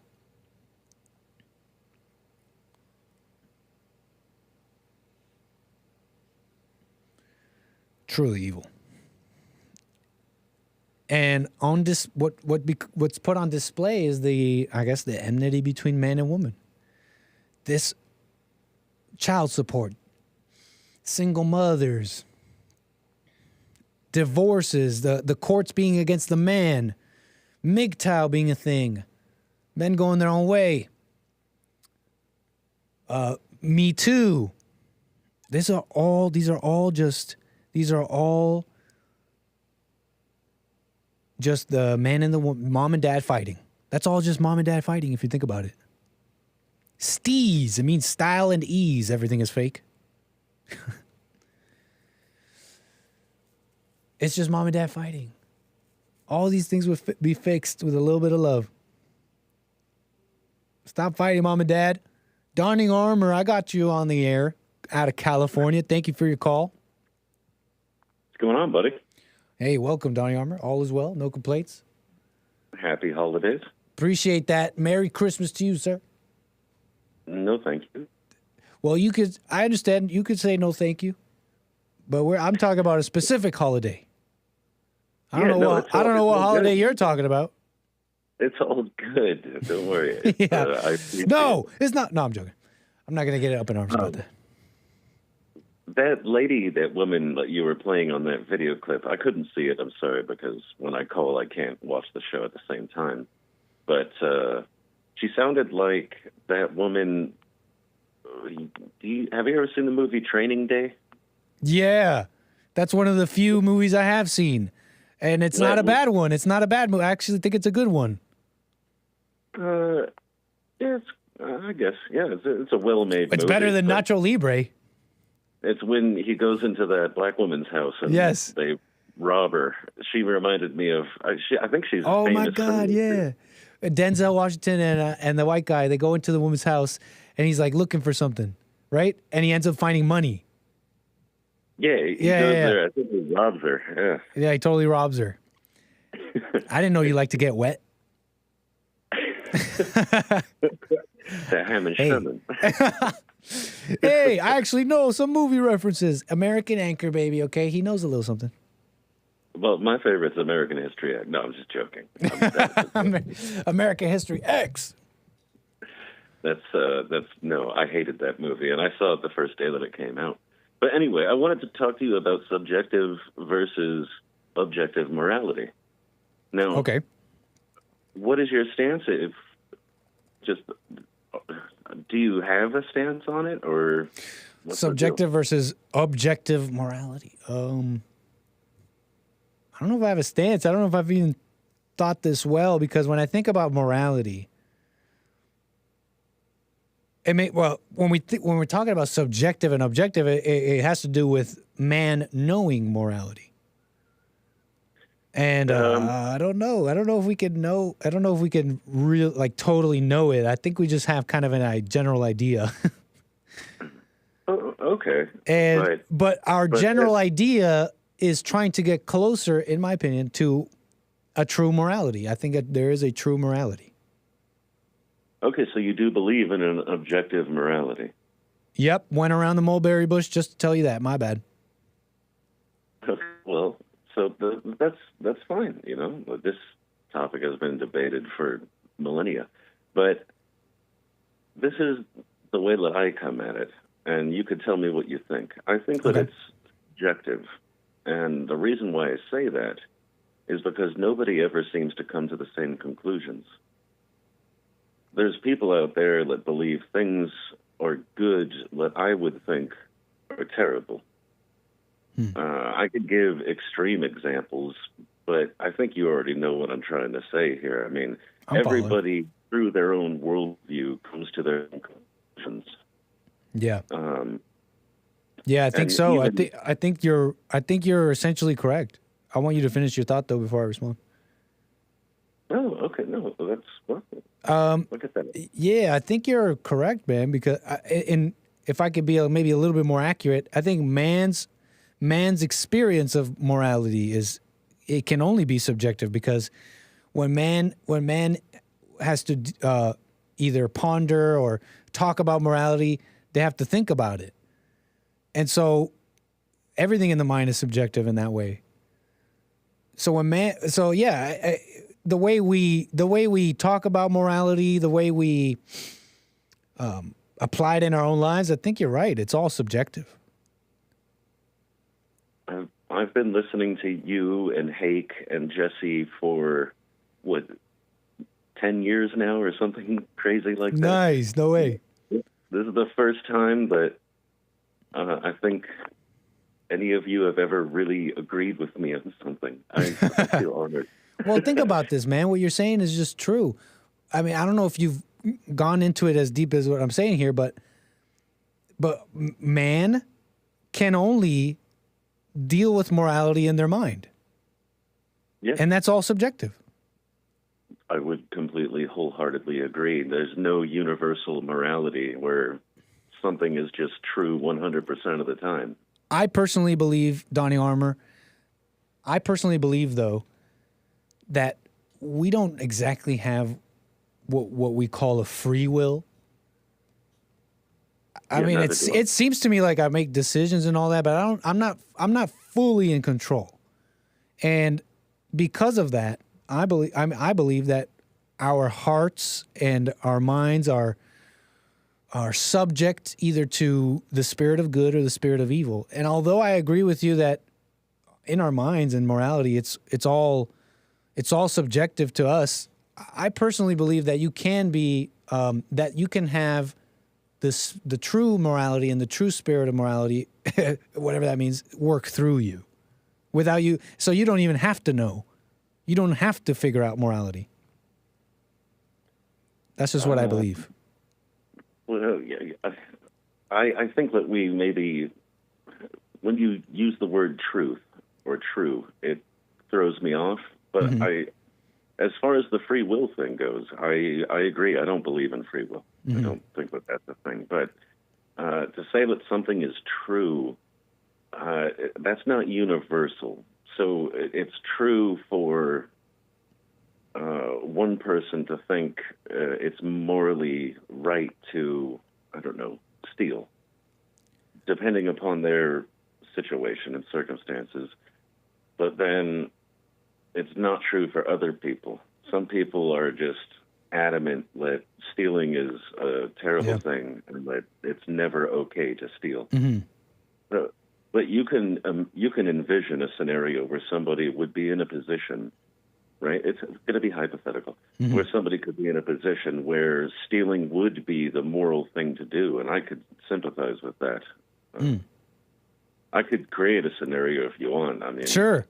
Truly evil. And on this, what's put on display is the enmity between man and woman. This child support, single mothers, divorces, the courts being against the man, MGTOW being a thing, men going their own way, Me Too. These are all just the man and the woman, mom and dad fighting. That's all just mom and dad fighting if you think about it. Steez, it means style and ease. Everything is fake. It's just mom and dad fighting. All these things would be fixed with a little bit of love. Stop fighting, mom and dad. Donning Armor, I got you on the air out of California. Thank you for your call. What's going on, buddy? Hey, welcome, Donnie Armor. All is well. No complaints. Happy holidays. Appreciate that. Merry Christmas to you, sir. No, thank you. Well, I understand. You could say no, thank you. But I'm talking about a specific holiday. I don't know what holiday you're talking about. It's all good. Don't worry. Yeah. No, it's not. No, I'm joking. I'm not going to get up in arms about that. That lady, that woman that you were playing on that video clip, I couldn't see it. I'm sorry, because when I call, I can't watch the show at the same time. But she sounded like that woman. Have you ever seen the movie Training Day? Yeah, that's one of the few movies I have seen. And it's not a bad one. It's not a bad movie. I actually think it's a good one. I guess, yeah, it's a well-made movie. It's better than Nacho Libre. It's when he goes into that black woman's house and they rob her. She reminded me of, I think she's oh famous. My God, yeah. Denzel Washington and the white guy, they go into the woman's house and he's like looking for something, right? And he ends up finding money. Yeah, he goes there. I think he robs her. Yeah. Yeah, he totally robs her. I didn't know you like to get wet. That ham and Sherman. Hey, I actually know some movie references. American Anchor, baby, okay? He knows a little something. Well, my favorite's American History X. No, I'm just joking. American History X. No, I hated that movie, and I saw it the first day that it came out. But anyway, I wanted to talk to you about subjective versus objective morality. Now, okay, what is your stance? Do you have a stance on it, or subjective versus objective morality? I don't know if I have a stance. I don't know if I've even thought this well, because when I think about morality, when we're talking about subjective and objective, it has to do with man knowing morality. And I don't know. I don't know if we can know. I don't know if we can totally know it. I think we just have kind of a general idea. Oh, okay. And right. but our general idea is trying to get closer, in my opinion, to a true morality. I think that there is a true morality. Okay, so you do believe in an objective morality. Yep, went around the mulberry bush just to tell you that. My bad. Well, so that's fine. You know, this topic has been debated for millennia, but this is the way that I come at it, and you could tell me what you think. I think that it's subjective, and the reason why I say that is because nobody ever seems to come to the same conclusions. There's people out there that believe things are good that I would think are terrible. I could give extreme examples, but I think you already know what I'm trying to say here. I mean, everybody through their own worldview comes to their own conclusions. Yeah. Yeah, I think so. I think you're essentially correct. I want you to finish your thought though before I respond. Oh, okay. No, that's well. Look at that. Yeah, I think you're correct, man. Because if I could be maybe a little bit more accurate, I think man's experience of morality it can only be subjective, because when man has to either ponder or talk about morality, they have to think about it, and so everything in the mind is subjective in that way. So the way we talk about morality, the way we apply it in our own lives, I think you're right. It's all subjective. I've been listening to you and Hake and Jesse for, 10 years now or something crazy like that? Nice. No way. This is the first time that I think any of you have ever really agreed with me on something. I feel honored. Well, think about this, man. What you're saying is just true. I mean, I don't know if you've gone into it as deep as what I'm saying here, but man can only deal with morality in their mind. Yeah. And that's all subjective. I would completely, wholeheartedly agree. There's no universal morality where something is just true 100% of the time. I personally believe, Donnie Armour, though, that we don't exactly have what we call a free will. I mean, it seems to me like I make decisions and all that, but I'm not fully in control. And because of that, I believe that our hearts and our minds are subject either to the spirit of good or the spirit of evil. And although I agree with you that in our minds and morality, it's all subjective to us, I personally believe that you can be that you can have the true morality and the true spirit of morality, whatever that means, work through you without you. So you don't even have to know. You don't have to figure out morality. That's just what I believe. Well, yeah, I think that we maybe, when you use the word truth or true, it throws me off. But as far as the free will thing goes, I agree. I don't believe in free will. I don't think that that's a thing. But to say that something is true, that's not universal. So it's true for one person to think it's morally right to, I don't know, steal, depending upon their situation and circumstances. But then it's not true for other people. Some people are just adamant that stealing is a terrible thing and that it's never okay to steal. But you can envision a scenario where somebody would be in a position, right? It's going to be hypothetical, where somebody could be in a position where stealing would be the moral thing to do, and I could sympathize with that. I could create a scenario if you want. I mean, sure.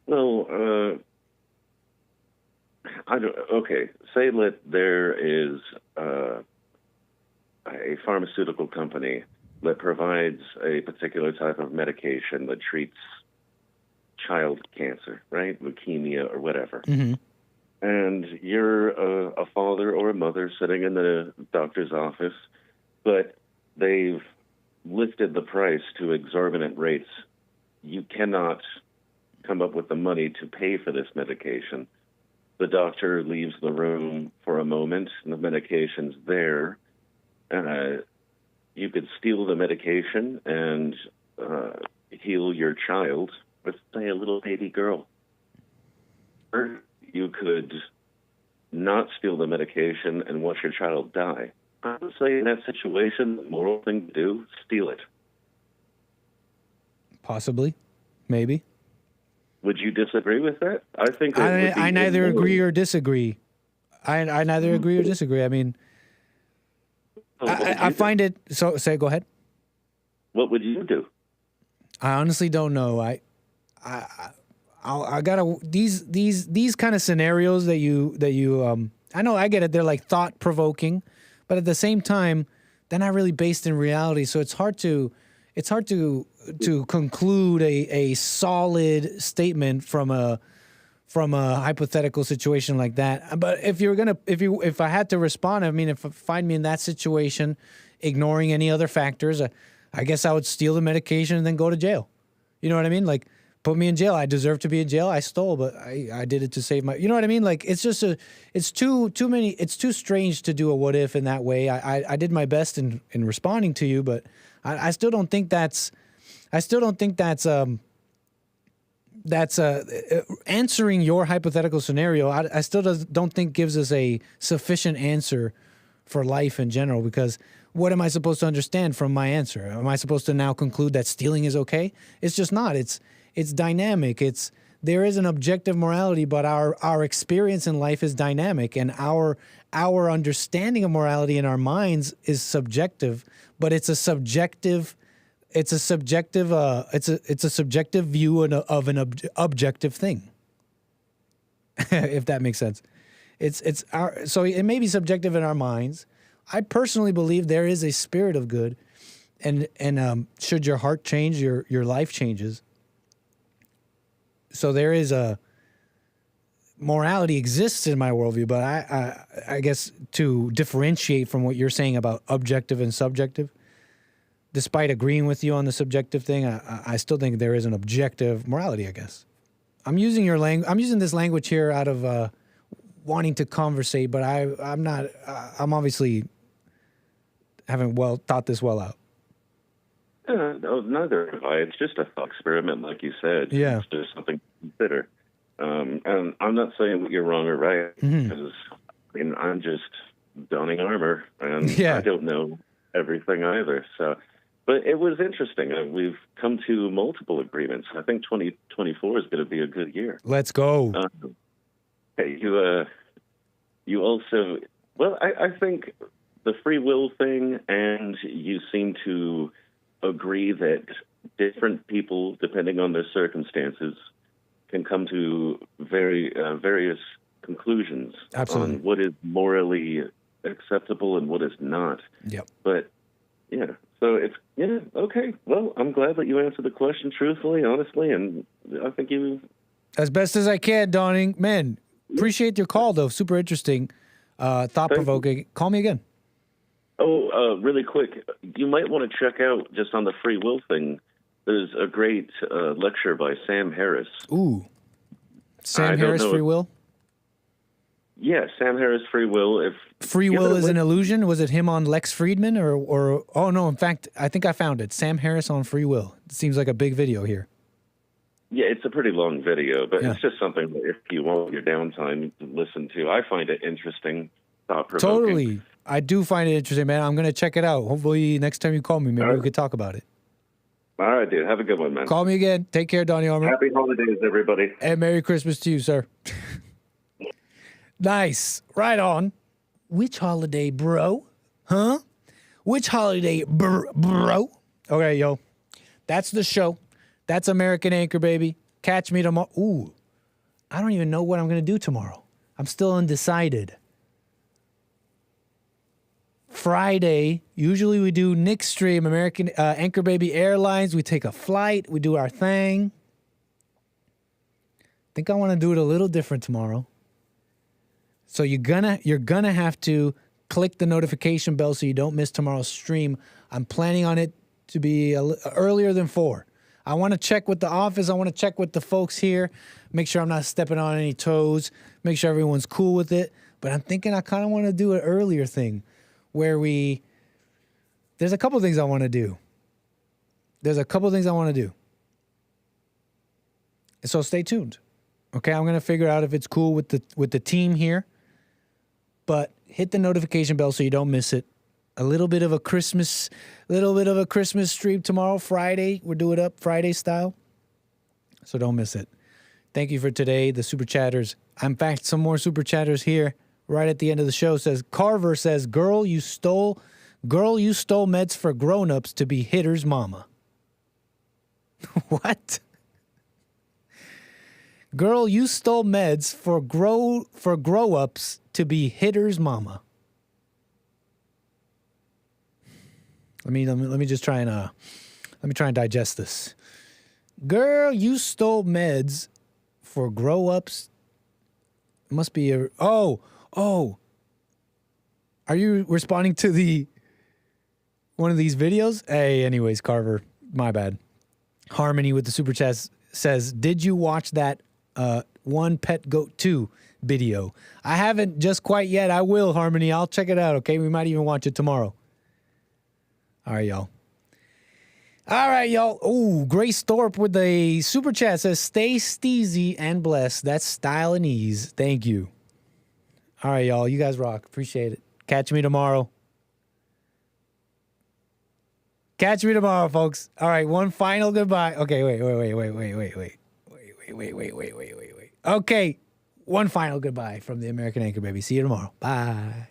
Well, okay. Say that there is a pharmaceutical company that provides a particular type of medication that treats child cancer, right? Leukemia or whatever. And you're a father or a mother sitting in the doctor's office, but they've lifted the price to exorbitant rates, you cannot come up with the money to pay for this medication. The doctor leaves the room for a moment, and the medication's there. You could steal the medication and heal your child with, say, a little baby girl. Or you could not steal the medication and watch your child die. I would say in that situation, the moral thing to do, steal it. Possibly. Maybe. Would you disagree with that? I think I neither agree or disagree. I neither agree or disagree. I mean, I find it. So go ahead. What would you do? I honestly don't know. I gotta these kind of scenarios that you I know I get it. They're like thought provoking, but at the same time, they're not really based in reality. So it's hard to conclude a solid statement from a hypothetical situation like that. But if I had to respond, I mean, if you find me in that situation, ignoring any other factors, I guess I would steal the medication and then go to jail. You know what I mean? Like, put me in jail. I deserve to be in jail. I stole, but I did it to save my. You know what I mean? Like, it's just it's too many. It's too strange to do a what if in that way. I did my best in responding to you, but I still don't think that's. That's answering your hypothetical scenario. I still don't think gives us a sufficient answer for life in general, because what am I supposed to understand from my answer? Am I supposed to now conclude that stealing is okay? It's just not. It's dynamic. There is an objective morality, but our experience in life is dynamic, and our understanding of morality in our minds is subjective, but it's a subjective view of an objective thing. If that makes sense. So it may be subjective in our minds. I personally believe there is a spirit of good, and should your heart change, your life changes. So there is a morality exists in my worldview, but I guess to differentiate from what you're saying about objective and subjective, despite agreeing with you on the subjective thing, I still think there is an objective morality, I guess. I'm using I'm using this language here out of wanting to conversate, but I'm not. I'm obviously haven't thought this well out. No, neither have I. It's just a thought experiment, like you said. Yeah. It's just something to consider. And I'm not saying that you're wrong or right, because I'm just donning armor, and I don't know everything either. So, but it was interesting. We've come to multiple agreements. I think 2024 is going to be a good year. Let's go. Hey, you also, well, I think the free will thing, and you seem to agree that different people, depending on their circumstances, can come to various conclusions on what is morally acceptable and what is not. Yep. But, yeah, so it's, okay. Well, I'm glad that you answered the question truthfully, honestly, and I think you... As best as I can, Donning. Man, appreciate your call, though. Super interesting. Thought-provoking. Call me again. Oh, really quick, you might want to check out, just on the free will thing, there's a great lecture by Sam Harris. Ooh. Sam Harris, Free Will? Yeah, Sam Harris, Free Will. If Free Will is an illusion? Was it him on Lex Friedman? Or oh, no, in fact, I think I found it. Sam Harris on Free Will. It seems like a big video here. Yeah, it's a pretty long video, but it's just something that if you want your downtime to listen to. I find it interesting, thought-provoking. Totally. I do find it interesting, man. I'm going to check it out. Hopefully next time you call me, maybe we could talk about it. All right, dude. Have a good one, man. Call me again. Take care, Donnie Armour. Happy holidays, everybody. And Merry Christmas to you, sir. Nice. Right on. Which holiday, bro? Huh? Which holiday, bro? Okay, yo. That's the show. That's American Anchor, baby. Catch me tomorrow. Ooh. I don't even know what I'm going to do tomorrow. I'm still undecided. Friday, usually we do Nick's stream, American Anchor Baby Airlines. We take a flight. We do our thing. I think I want to do it a little different tomorrow. So you're gonna have to click the notification bell so you don't miss tomorrow's stream. I'm planning on it to be earlier than 4. I want to check with the office. I want to check with the folks here, make sure I'm not stepping on any toes, make sure everyone's cool with it. But I'm thinking I kind of want to do an earlier thing where there's a couple things I want to do. And so stay tuned. Okay, I'm going to figure out if it's cool with the team here. But hit the notification bell so you don't miss it. A little bit of a Christmas stream tomorrow, Friday. We'll do it up Friday style. So don't miss it. Thank you for today, the super chatters. In fact, some more super chatters here right at the end of the show. Carver says, girl, you stole meds for grown-ups to be Hitter's mama. What? Girl, you stole meds for grow-ups to be Hitter's mama. Let me just try and digest this. Girl, you stole meds for grow-ups. Must be oh. Are you responding to one of these videos? Hey, anyways, Carver, my bad. Harmony with the super chat says, did you watch that One Pet Goat 2 video? I haven't just quite yet. I will, Harmony. I'll check it out, okay? We might even watch it tomorrow. All right, y'all. Ooh, Grace Thorpe with a super chat says, stay steezy and blessed. That's style and ease. Thank you. All right, y'all. You guys rock. Appreciate it. Catch me tomorrow. Folks. All right, one final goodbye. Okay, wait. Okay, one final goodbye from the American Anchor Baby. See you tomorrow. Bye.